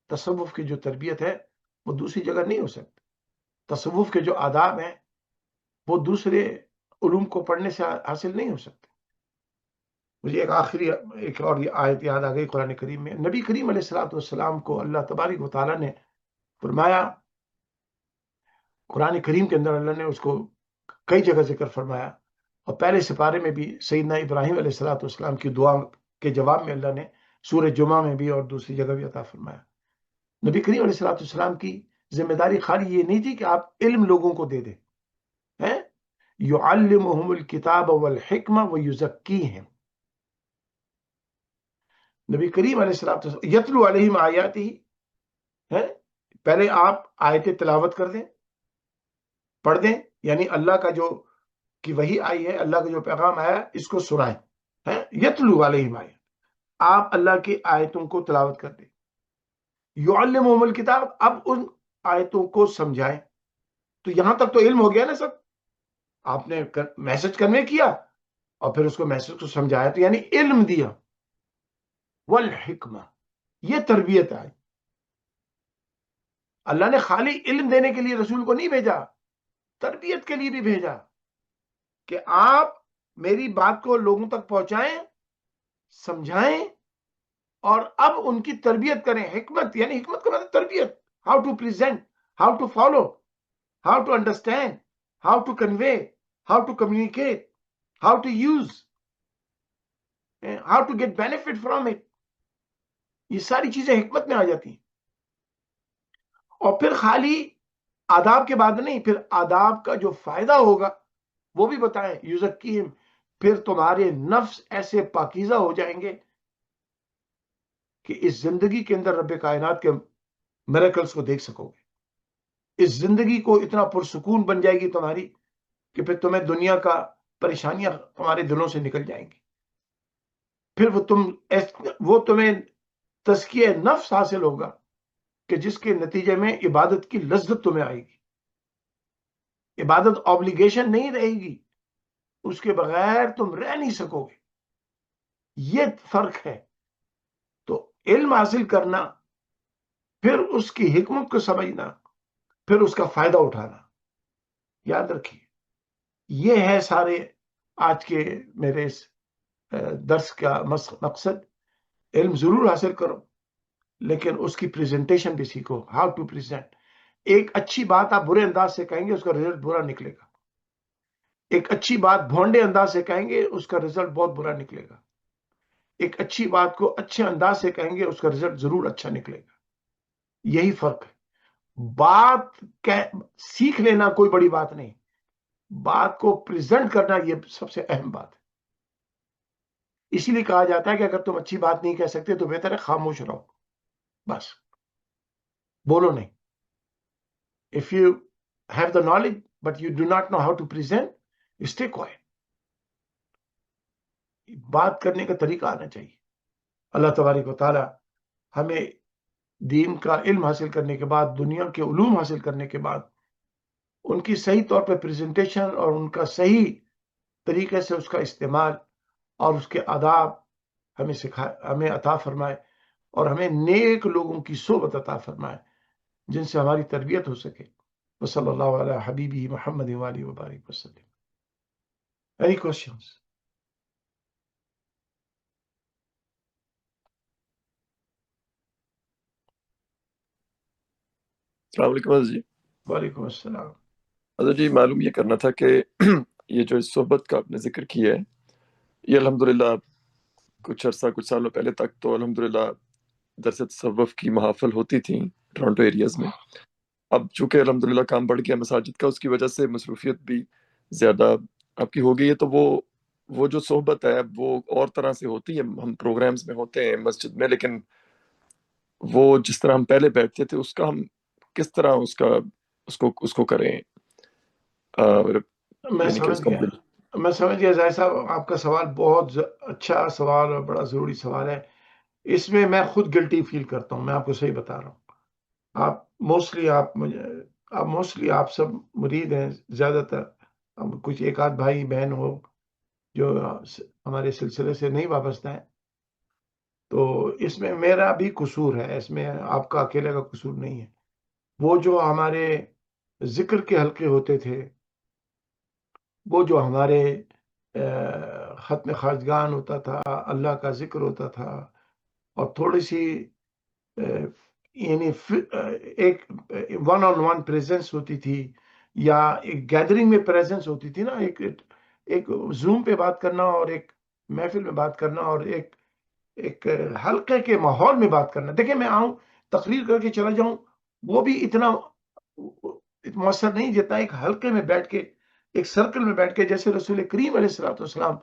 تصوف کی جو تربیت ہے وہ دوسری جگہ نہیں ہو سکتی. تصوف کے جو آداب ہیں وہ دوسرے علوم کو پڑھنے سے حاصل نہیں ہو سکتے. مجھے ایک اور آیت یاد آ گئی قرآن کریم میں. نبی کریم علیہ الصلوۃ والسلام کو اللہ تبارک و تعالیٰ نے فرمایا، قرآن کریم کے اندر اللہ نے اس کو کئی جگہ ذکر فرمایا، اور پہلے سپارے میں بھی سیدنا ابراہیم علیہ الصلوۃ والسلام کی دعا کے جواب میں اللہ نے سورہ جمعہ میں بھی اور دوسری جگہ بھی عطا فرمایا. نبی کریم علیہ الصلوۃ والسلام کی ذمہ داری خالی یہ نہیں تھی کہ آپ علم لوگوں کو دے دیں، یعلمہم الکتاب والحکمہ ویزکیہم. نبی کریم علیہ الصلوۃ والسلام یتلو علیہم آیاتہ، پہلے آپ آیتیں تلاوت کر دیں، پڑھ دیں، یعنی اللہ کا جو کی وحی آئی ہے، اللہ کا جو پیغام آیا ہے، اس کو سنائیں. یتلو علیہم آیات، آپ اللہ کی آیتوں کو تلاوت کر دیں. یعلمہم الکتاب، اب ان آیتوں کو سمجھائیں. تو یہاں تک تو علم ہو گیا نا سب. آپ نے میسج کنوے کیا اور پھر اس کو میسج کو سمجھایا، تو یعنی علم دیا. والحکمہ، یہ تربیت آئی. اللہ نے خالی علم دینے کے لیے رسول کو نہیں بھیجا، تربیت کے لیے بھی بھیجا کہ آپ میری بات کو لوگوں تک پہنچائیں، سمجھائیں، اور اب ان کی تربیت کریں. حکمت یعنی، حکمت کا مطلب تربیت. How to present, how to follow, how to understand, how to convey, how to communicate, how to use, how to get benefit from it. یہ ساری چیزیں حکمت میں آ جاتی ہیں. اور پھر خالی آداب کے بعد نہیں، پھر آداب کا جو فائدہ ہوگا وہ بھی بتائیں. یزکیہم، پھر تمہارے نفس ایسے پاکیزہ ہو جائیں گے کہ اس زندگی کے اندر رب کائنات کے میریکلز کو دیکھ سکو گے. اس زندگی کو اتنا پرسکون بن جائے گی تمہاری کہ پھر تمہیں دنیا کا پریشانیاں تمہارے دلوں سے نکل جائیں گی. پھر وہ تمہیں تزکیہ نفس حاصل ہوگا کہ جس کے نتیجے میں عبادت کی لذت تمہیں آئے گی. عبادت آبلیگیشن نہیں رہے گی، اس کے بغیر تم رہ نہیں سکو گے. یہ فرق ہے. تو علم حاصل کرنا، پھر اس کی حکمت کو سمجھنا، پھر اس کا فائدہ اٹھانا، یاد رکھیے یہ ہے سارے آج کے میرے اس درس کا مقصد. علم ضرور حاصل کرو، لیکن اس کی پریزنٹیشن بھی سیکھو، ہاؤ ٹو پریزنٹ. ایک اچھی بات آپ برے انداز سے کہیں گے، اس کا رزلٹ برا نکلے گا. ایک اچھی بات بھونڈے انداز سے کہیں گے، اس کا رزلٹ بہت برا نکلے گا. ایک اچھی بات کو اچھے انداز سے کہیں گے، اس کا رزلٹ ضرور اچھا نکلے گا. یہی فرق ہے. بات سیکھ لینا کوئی بڑی بات نہیں، بات کو پریزنٹ کرنا یہ سب سے اہم بات ہے. اسی لیے کہا جاتا ہے کہ اگر تم اچھی بات نہیں کہہ سکتے تو بہتر ہے خاموش رہو، بس بولو نہیں. If you have the knowledge but you do not know how to present, you stay quiet. بات کرنے کا طریقہ آنا چاہیے. اللہ تبارک و تعالی ہمیں دین کا علم حاصل کرنے کے بعد، دنیا کے علوم حاصل کرنے کے بعد، ان کی صحیح طور پہ پریزنٹیشن اور ان کا صحیح طریقے سے اس کا استعمال اور اس کے آداب ہمیں عطا فرمائے، اور ہمیں نیک لوگوں کی صحبت عطا فرمائے جن سے ہماری تربیت ہو سکے. وصلی اللہ علی حبیبی محمد وآلہ وبارک وسلم. Any questions? السلام علیکم حضرت جی. وعلیکم السلام. حضرت جی معلوم یہ کرنا تھا کہ یہ جو صحبت کا آپ نے ذکر کیا ہے، یہ الحمدللہ کچھ عرصہ، کچھ سالوں پہلے تک تو الحمدللہ درس تصوف کی محافل ہوتی تھیں ٹورانٹو ایریاز میں. اب چونکہ الحمدللہ کام بڑھ گیا مساجد کا، اس کی وجہ سے مصروفیت بھی زیادہ آپ کی ہو گئی ہے. تو وہ جو صحبت ہے وہ اور طرح سے ہوتی ہے. ہم پروگرامز میں ہوتے ہیں مسجد میں، لیکن وہ جس طرح ہم پہلے بیٹھتے تھے اس کا ہم کس طرح اس کو کریں، میں یعنی کہ اس سمجھ کا گیا ظاہر صاحب، آپ کا سوال بہت اچھا سوال اور بڑا ضروری سوال ہے. اس میں میں خود گلٹی فیل کرتا ہوں، میں آپ کو صحیح بتا رہا ہوں. موسٹلی آپ سب مرید ہیں زیادہ تر. کچھ ایک آدھ بھائی بہن ہو جو ہمارے سلسلے سے نہیں وابستہ ہیں، تو اس میں میرا بھی قصور ہے، اس میں آپ کا اکیلے کا قصور نہیں ہے. وہ جو ہمارے ذکر کے حلقے ہوتے تھے، وہ جو ہمارے ختم خواجگان ہوتا تھا، اللہ کا ذکر ہوتا تھا، اور تھوڑی سی یعنی ایک ون آن ون پریزنس ہوتی تھی، یا ایک گیدرنگ میں پریزنس ہوتی تھی نا، ایک زوم پہ بات کرنا اور ایک محفل میں بات کرنا اور ایک حلقے کے ماحول میں بات کرنا. دیکھیں میں آؤں تقریر کر کے چلا جاؤں، وہ بھی اتنا مؤثر نہیں جتنا ایک حلقے میں بیٹھ کے، ایک سرکل میں بیٹھ کے، جیسے رسول کریم علیہ الصلوۃ والسلام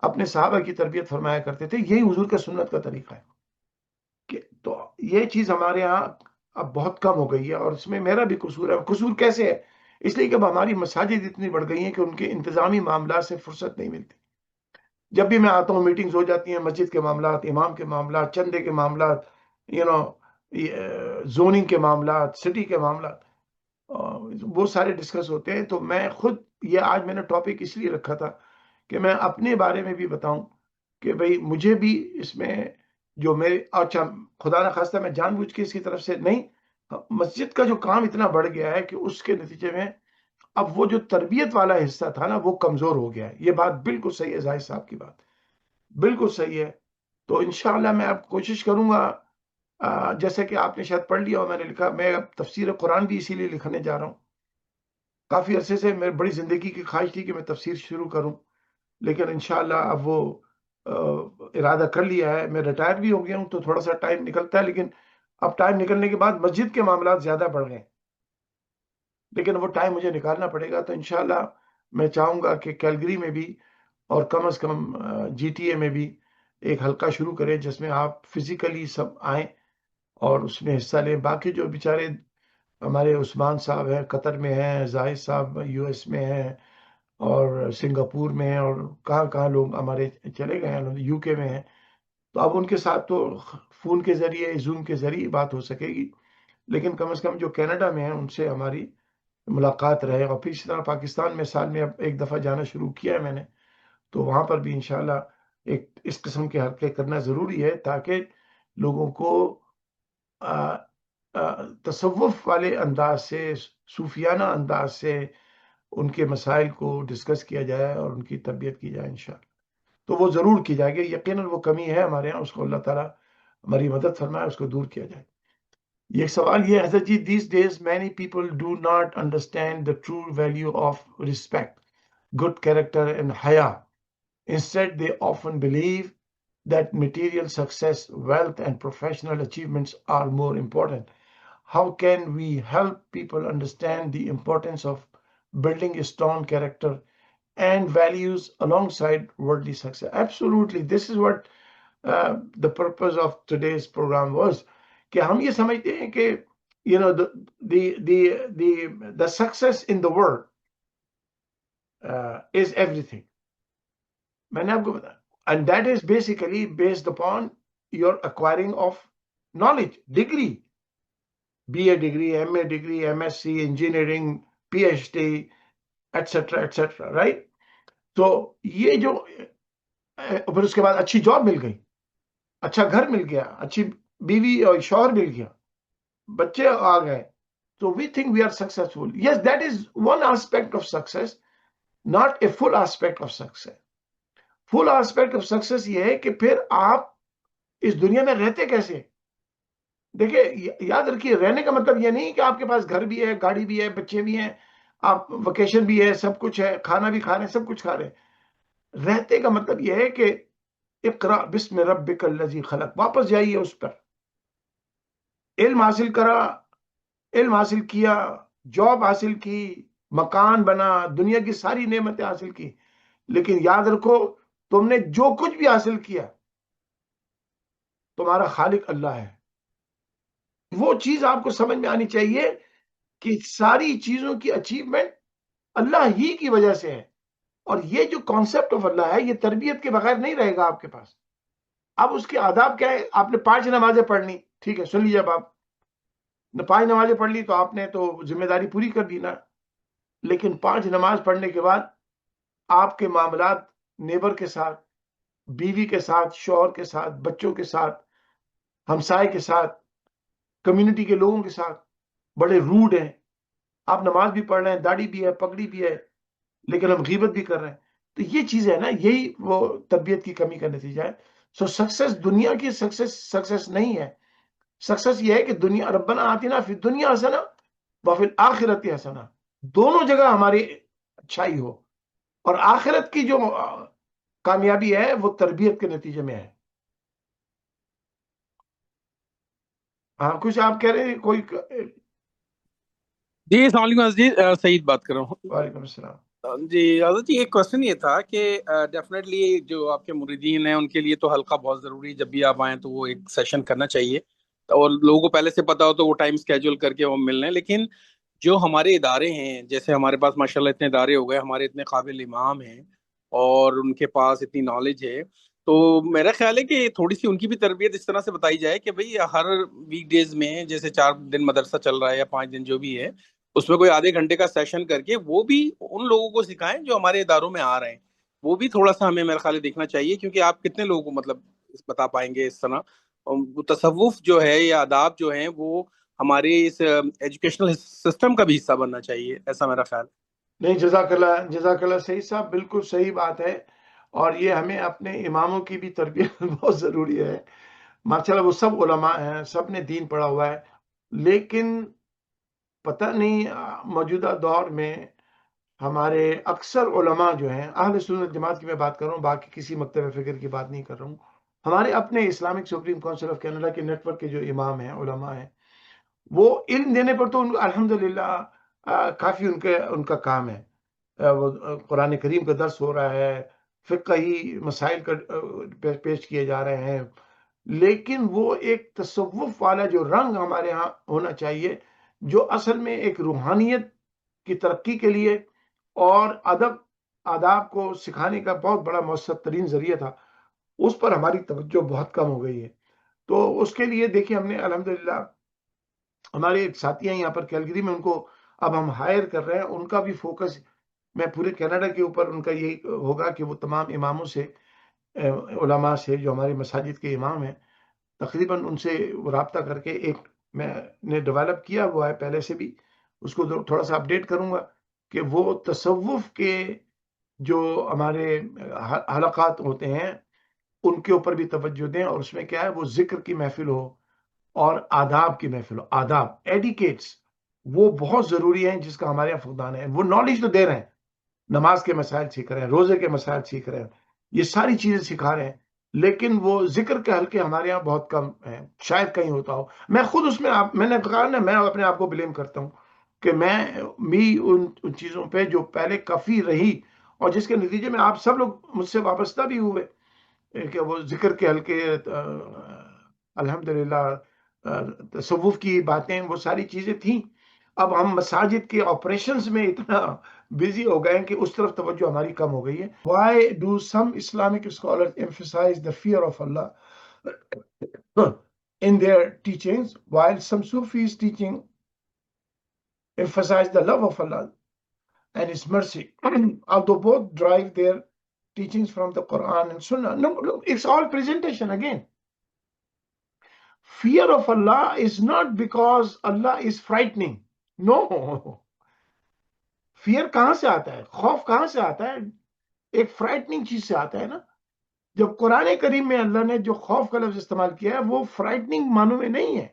اپنے صحابہ کی تربیت فرمایا کرتے تھے. یہی حضور کا سنت کا طریقہ ہے. تو یہ چیز ہمارے ہاں اب بہت کم ہو گئی ہے، اور اس میں میرا بھی قصور ہے. قصور کیسے ہے؟ اس لیے کہ اب ہماری مساجد اتنی بڑھ گئی ہیں کہ ان کے انتظامی معاملات سے فرصت نہیں ملتی. جب بھی میں آتا ہوں میٹنگز ہو جاتی ہیں، مسجد کے معاملات، امام کے معاملات، چندے کے معاملات، زوننگ کے معاملات، سٹی کے معاملات، وہ سارے ڈسکس ہوتے ہیں. تو میں خود یہ آج میں نے ٹاپک اس لیے رکھا تھا کہ میں اپنے بارے میں بھی بتاؤں کہ بھئی مجھے بھی اس میں جو میرے، اچھا خدا نخواستہ میں جان بوجھ کے اس کی طرف سے نہیں، مسجد کا جو کام اتنا بڑھ گیا ہے کہ اس کے نتیجے میں اب وہ جو تربیت والا حصہ تھا نا وہ کمزور ہو گیا ہے. یہ بات بالکل صحیح ہے زاہد صاحب کی بات بالکل صحیح ہے. تو انشاءاللہ میں اب کوشش کروں گا، جیسے کہ آپ نے شاید پڑھ لیا اور میں نے لکھا، میں اب تفسیر قرآن بھی اسی لیے لکھنے جا رہا ہوں. کافی عرصے سے میری بڑی زندگی کی خواہش تھی کہ میں تفسیر شروع کروں، لیکن انشاءاللہ اب وہ ارادہ کر لیا ہے. میں ریٹائر بھی ہو گیا ہوں تو تھوڑا سا ٹائم نکلتا ہے، لیکن اب ٹائم نکلنے کے بعد مسجد کے معاملات زیادہ بڑھ گئے، لیکن وہ ٹائم مجھے نکالنا پڑے گا. تو انشاءاللہ میں چاہوں گا کہ کیلگری میں بھی اور کم از کم جی ٹی اے میں بھی ایک حلقہ شروع کریں جس میں آپ فزیکلی سب آئیں اور اس میں حصہ لیں. باقی جو بیچارے ہمارے عثمان صاحب ہیں قطر میں ہیں، زاہد صاحب یو ایس میں ہیں اور سنگاپور میں ہیں، اور کہاں کہاں لوگ ہمارے چلے گئے ہیں، یو کے میں ہیں. تو اب ان کے ساتھ تو فون کے ذریعے، زوم کے ذریعے بات ہو سکے گی، لیکن کم از کم جو کینیڈا میں ہیں ان سے ہماری ملاقات رہے. اور پھر اسی طرح پاکستان میں سال میں اب ایک دفعہ جانا شروع کیا ہے میں نے. تو وہاں پر بھی انشاءاللہ ایک اس قسم کے حلقے کرنا ضروری ہے تاکہ لوگوں کو تصوف والے انداز سے، صوفیانہ انداز سے ان کے مسائل کو ڈسکس کیا جائے اور ان کی تربیت کی جائے انشاءاللہ. تو وہ ضرور کی جائے گی. یقیناً وہ کمی ہے ہمارے ہاں، اس کو اللہ تعالیٰ ہماری مدد فرمائے، اس کو دور کیا جائے. یہ سوال یہ ہے حضرت جی، these days many people do not understand the true value of respect, good character and haya. Instead, they often believe that material success, wealth and professional achievements are more important. How can we help people understand the importance of building a strong character and values alongside worldly success? Absolutely. This is what the purpose of today's program was. کہ ہم یہ سمجھتے ہیں کہ the success in the world is everything. میں نے آپ کو بتایا. And that is basically based upon your acquiring of knowledge, degree. BA degree, MA degree, MSc, engineering, PhD, etc. etc. right? تو یہ جو پھر اس کے بعد اچھی جاب مل گئی، اچھا گھر مل گیا، اچھی بیوی اور شوہر مل گیا، بچے آ گئے، تو we think we are successful. Yes, that is one aspect of success, not a full aspect of success. Full aspect of success یہ ہے کہ پھر آپ اس دنیا میں رہتے کیسے. دیکھیں یاد رکھیے، رہنے کا مطلب یہ نہیں کہ آپ کے پاس گھر بھی ہے، گاڑی بھی ہے، بچے بھی ہیں، آپ ویکیشن بھی ہے، سب کچھ ہے، کھانا بھی کھا رہے ہیں، سب کچھ کھا رہے ہیں. رہتے کا مطلب یہ ہے کہ اقرا بسم ربک الذی خلق، واپس جائیے اس پر. علم حاصل کرا، علم حاصل کیا، جاب حاصل کی، مکان بنا، دنیا کی ساری نعمتیں حاصل کی، لیکن یاد رکھو تم نے جو کچھ بھی حاصل کیا تمہارا خالق اللہ ہے. وہ چیز آپ کو سمجھ میں آنی چاہیے کہ ساری چیزوں کی اچیومنٹ اللہ ہی کی وجہ سے ہے. اور یہ جو کانسیپٹ آف اللہ ہے، یہ تربیت کے بغیر نہیں رہے گا آپ کے پاس. اب اس کے آداب کیا ہے؟ آپ نے 5 نمازیں پڑھ لی، ٹھیک ہے، سن لیجیے. اب آپ نے 5 نمازیں پڑھ لی تو آپ نے تو ذمہ داری پوری کر دی نا. لیکن 5 نماز پڑھنے کے بعد آپ کے معاملات نیبر کے ساتھ، بیوی کے ساتھ، شوہر کے ساتھ، بچوں کے ساتھ، ہمسائے کے ساتھ، کمیونٹی کے لوگوں کے ساتھ بڑے روڈ ہیں. آپ نماز بھی پڑھ رہے ہیں، داڑھی بھی ہے، پگڑی بھی ہے، لیکن ہم غیبت بھی کر رہے ہیں. تو یہ چیزیں ہے نا، یہی وہ تربیت کی کمی کا نتیجہ ہے. سو سکسیس دنیا کی سکسیس نہیں ہے. سکسیس یہ ہے کہ دنیا ربنا آتنا فی الدنیا حسنہ وفی الآخرۃ حسنہ، دونوں جگہ ہماری اچھائی ہو. اور آخرت کی جو کامیابی ہے وہ تربیت کے نتیجے میں ہے. ہاں کچھ آپ کہہ رہے ہیں کوئی؟ جی السلام علیکم حضرت جی، سعید بات کر رہا ہوں. وعلیکم السلام. جی حضرت جی، ایک کوشچن یہ تھا کہ ڈیفینیٹلی جو آپ کے مریدین ہیں ان کے لیے تو حلقہ بہت ضروری ہے. جب بھی آپ آئیں تو وہ ایک سیشن کرنا چاہیے، اور لوگوں کو پہلے سے پتا ہو تو وہ ٹائم اسکیجول کر کے وہ مل لیں. لیکن جو ہمارے ادارے ہیں، جیسے ہمارے پاس ماشاءاللہ اتنے ادارے ہو گئے، ہمارے اتنے قابل امام ہیں اور ان کے پاس اتنی نالج ہے، تو میرا خیال ہے کہ تھوڑی سی ان کی بھی تربیت اس طرح سے بتائی جائے کہ بھئی ہر ویک ڈیز میں، جیسے 4 دن مدرسہ چل رہا ہے یا 5 دن جو بھی ہے، اس میں کوئی آدھے گھنٹے کا سیشن کر کے وہ بھی ان لوگوں کو سکھائیں جو ہمارے اداروں میں آ رہے ہیں. وہ بھی تھوڑا سا ہمیں میرا خیال ہے دیکھنا چاہیے، کیونکہ آپ کتنے لوگوں کو مطلب بتا پائیں گے اس طرح. تصوف جو ہے یا آداب جو ہیں وہ ہمارے اس ایجوکیشنل سسٹم کا بھی حصہ بننا چاہیے، ایسا میرا خیال ہے. نہیں، جزاک اللہ، جزاک اللہ. صحیح صاحب، بالکل صحیح بات ہے. اور یہ ہمیں اپنے اماموں کی بھی تربیت بہت ضروری ہے. ماشاءاللہ وہ سب علماء ہیں، سب نے دین پڑھا ہوا ہے، لیکن پتہ نہیں موجودہ دور میں ہمارے اکثر علماء جو ہیں، اہل سنت جماعت کی میں بات کر رہا ہوں، باقی کسی مکتب فکر کی بات نہیں کر رہا ہوں، ہمارے اپنے Islamic supreme council of Canada کے نیٹ ورک کے جو امام ہیں، علماء ہیں، وہ علم دینے پر تو الحمدللہ کافی ان کا کام ہے. وہ قرآن کریم کا درس ہو رہا ہے، فقہی مسائل پیش کیے جا رہے ہیں، لیکن وہ ایک تصوف والا جو رنگ ہمارے ہاں ہونا چاہیے، جو اصل میں ایک روحانیت کی ترقی کے لیے اور ادب آداب کو سکھانے کا بہت بڑا مؤثر ترین ذریعہ تھا، اس پر ہماری توجہ بہت کم ہو گئی ہے. تو اس کے لیے دیکھیں، ہم نے الحمدللہ ہمارے ایک ساتھی ہیں یہاں پر کیلگری میں، ان کو اب ہم ہائر کر رہے ہیں. ان کا بھی فوکس میں پورے کینیڈا کے اوپر ان کا یہی ہوگا کہ وہ تمام اماموں سے، علماء سے جو ہمارے مساجد کے امام ہیں، تقریباً ان سے رابطہ کر کے ایک میں نے ڈیولپ کیا ہوا ہے پہلے سے بھی، اس کو تھوڑا سا اپڈیٹ کروں گا کہ وہ تصوف کے جو ہمارے حلقات ہوتے ہیں ان کے اوپر بھی توجہ دیں، اور اس میں کیا ہے وہ ذکر کی محفل ہو اور آداب کی محفل ہو. آداب، ایڈیکیٹس، وہ بہت ضروری ہیں جس کا ہمارے یہاں فقدان ہے. وہ نالج تو دے رہے ہیں، نماز کے مسائل سیکھ رہے ہیں، روزے کے مسائل سیکھ رہے ہیں، یہ ساری چیزیں سکھا رہے ہیں، لیکن وہ ذکر کے حلقے ہمارے یہاں بہت کم ہیں. شاید کہیں ہوتا ہو. میں خود اس میں نے کہا نا، میں اپنے آپ کو بلیم کرتا ہوں کہ میں بھی ان چیزوں پہ جو پہلے کافی رہی اور جس کے نتیجے میں آپ سب لوگ مجھ سے وابستہ بھی ہوئے، کہ وہ ذکر کے حلقے، الحمدللہ تصوف کی باتیں، وہ ساری چیزیں تھیں. اب ہم مساجد کے آپریشنز میں اتنا بزی ہو گئے ہیں کہ اس طرف توجہ ہماری کم ہو گئی ہے. Why do some Islamic scholars emphasize the fear of Allah in their teachings, while some Sufis teaching emphasize the love of Allah and His mercy, although both derive their teachings from the Quran and Sunnah? No, it's all presentation again. Fear of Allah is not because Allah is frightening. No. Fear کہاں سے آتا ہے؟ خوف کہاں سے آتا ہے؟ ایک فرائٹنگ چیز سے آتا ہے نا. جب قرآن کریم میں اللہ نے جو خوف کا لفظ استعمال کیا ہے وہ فرائٹنگ معنوں میں نہیں ہے.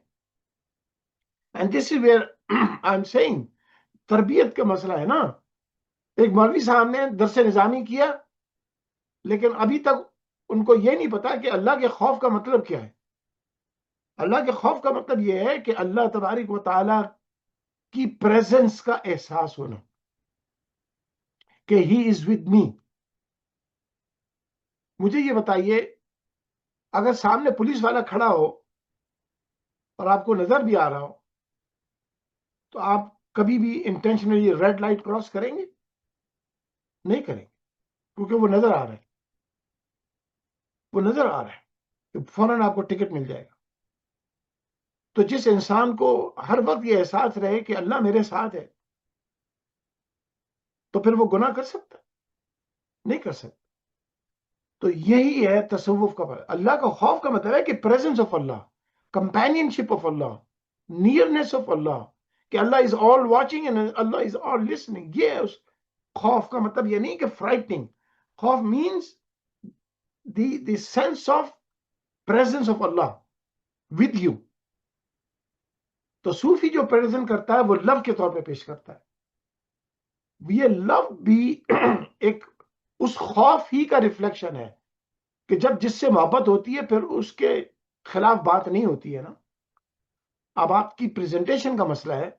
And this is where I am seeing تربیت کا مسئلہ ہے نا. ایک مولوی صاحب نے درس نظامی کیا، لیکن ابھی تک ان کو یہ نہیں پتا کہ اللہ کے خوف کا مطلب کیا ہے. اللہ کے خوف کا مطلب یہ ہے کہ اللہ تبارک و تعالی کی پریزنس کا احساس ہونا، کہ ہی از ود می. مجھے یہ بتائیے، اگر سامنے پولیس والا کھڑا ہو اور آپ کو نظر بھی آ رہا ہو تو آپ کبھی بھی انٹینشنلی ریڈ لائٹ کراس کریں گے؟ نہیں کریں گے، کیونکہ وہ نظر آ رہا ہے. وہ نظر آ رہا ہے کہ فوراً آپ کو ٹکٹ مل جائے گا. تو جس انسان کو ہر وقت یہ احساس رہے کہ اللہ میرے ساتھ ہے، تو پھر وہ گناہ کر سکتا ہے؟ نہیں کر سکتا. تو یہی ہے تصوف کا. اللہ کا خوف کا مطلب ہے کہ presence of Allah, companionship of Allah, nearness of Allah, کہ Allah is all watching and Allah is all listening. یہ ہے اس خوف کا مطلب. یہ نہیں کہ فرائٹنگ. خوف means the sense of presence of Allah with you. تو صوفی جو پریزنٹ کرتا ہے وہ لو کے طور پہ پیش کرتا ہے. یہ لو بھی ایک اس خوف ہی کا ریفلیکشن ہے کہ جب جس سے محبت ہوتی ہے پھر اس کے خلاف بات نہیں ہوتی ہے نا. اب آپ کی پریزنٹیشن کا مسئلہ ہے.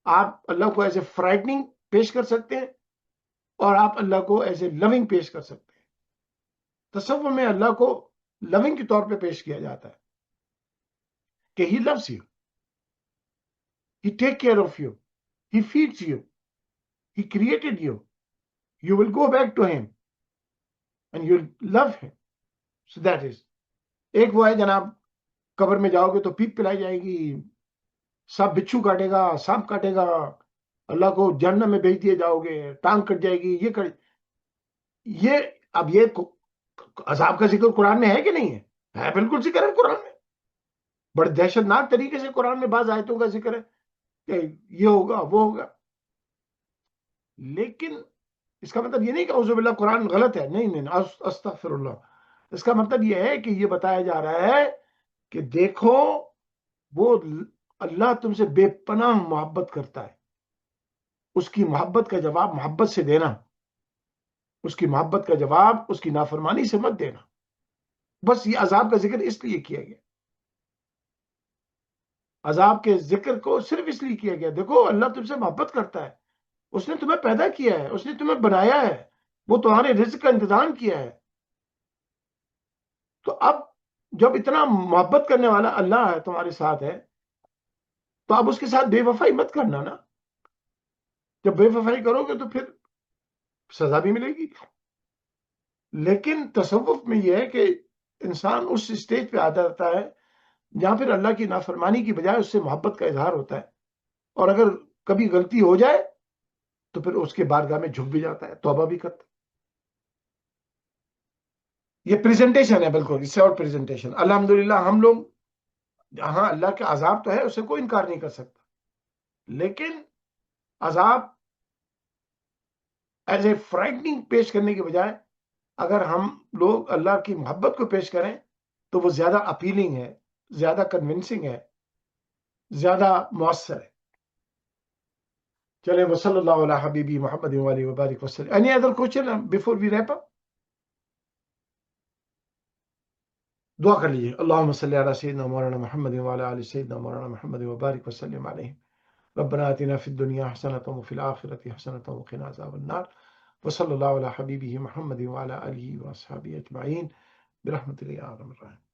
آپ اللہ کو ایز اے فرائٹنگ پیش کر سکتے ہیں اور آپ اللہ کو ایز اے لونگ پیش کر سکتے ہیں. تصوف میں اللہ کو لونگ کے طور پہ پیش کیا جاتا ہے کہ he loves you, he take care of you, he feeds you, he created you, you will go back to him and you love him. So that is. ایک وہ ہے جناب، قبر میں جاؤ گے تو پیپ پلائی جائے گی، سب بچھو کاٹے گا، سانپ کاٹے گا، اللہ کو جہنم میں بھیج دیے جاؤ گے، ٹانگ کٹ جائے گی، یہ اب یہ عذاب کا ذکر قرآن میں ہے کہ نہیں ہے؟ بالکل ذکر ہے قرآن میں. بڑے دہشت ناک طریقے سے قرآن میں بعض آیتوں کا ذکر ہے کہ یہ ہوگا وہ ہوگا. لیکن اس کا مطلب یہ نہیں کہ اعوذ باللہ قرآن غلط ہے. نہیں، استغفر اللہ. اس کا مطلب یہ ہے کہ یہ بتایا جا رہا ہے کہ دیکھو وہ اللہ تم سے بے پناہ محبت کرتا ہے. اس کی محبت کا جواب محبت سے دینا، اس کی محبت کا جواب اس کی نافرمانی سے مت دینا. بس یہ عذاب کا ذکر اس لیے کیا گیا. عذاب کے ذکر کو صرف اس لیے کیا گیا، دیکھو اللہ تم سے محبت کرتا ہے، اس نے تمہیں پیدا کیا ہے، اس نے تمہیں بنایا ہے، وہ تمہارے رزق کا انتظام کیا ہے. تو اب جب اتنا محبت کرنے والا اللہ ہے تمہارے ساتھ ہے تو اب اس کے ساتھ بے وفائی مت کرنا نا. جب بے وفائی کرو گے تو پھر سزا بھی ملے گی. لیکن تصوف میں یہ ہے کہ انسان اس اسٹیج پہ آ جاتا ہے جہاں پھر اللہ کی نافرمانی کی بجائے اس سے محبت کا اظہار ہوتا ہے. اور اگر کبھی غلطی ہو جائے تو پھر اس کے بارگاہ میں جھک بھی جاتا ہے، توبہ بھی کرتا ہے۔ یہ پریزنٹیشن ہے، بالکل اس سے اور پریزنٹیشن۔ الحمدللہ ہم لوگ، ہاں اللہ کے عذاب تو ہے، اسے کوئی انکار نہیں کر سکتا، لیکن عذاب ایز اے فرائٹنگ پیش کرنے کی بجائے اگر ہم لوگ اللہ کی محبت کو پیش کریں تو وہ زیادہ اپیلنگ ہے، زیادہ کنونسنگ ہے، زیادہ مؤثر ہے۔ چلیں، وصلی اللہ علی حبیبی محمد وآلہ وبارک وسلم۔ Any other question before we wrap up؟ دعا کر لیجیے۔ اللہم صلی علی سیدنا مولانا محمد وعلی آل سیدنا مولانا محمد وبارک وسلم علیہ۔ ربنا آتنا فی الدنیا حسنۃ وفی الآخرۃ حسنۃ وقنا عذاب النار۔ وصلی اللہ علی حبیبہ محمد وعلی آلہ واصحابہ اجمعین برحمتک یا ارحم الراحمین۔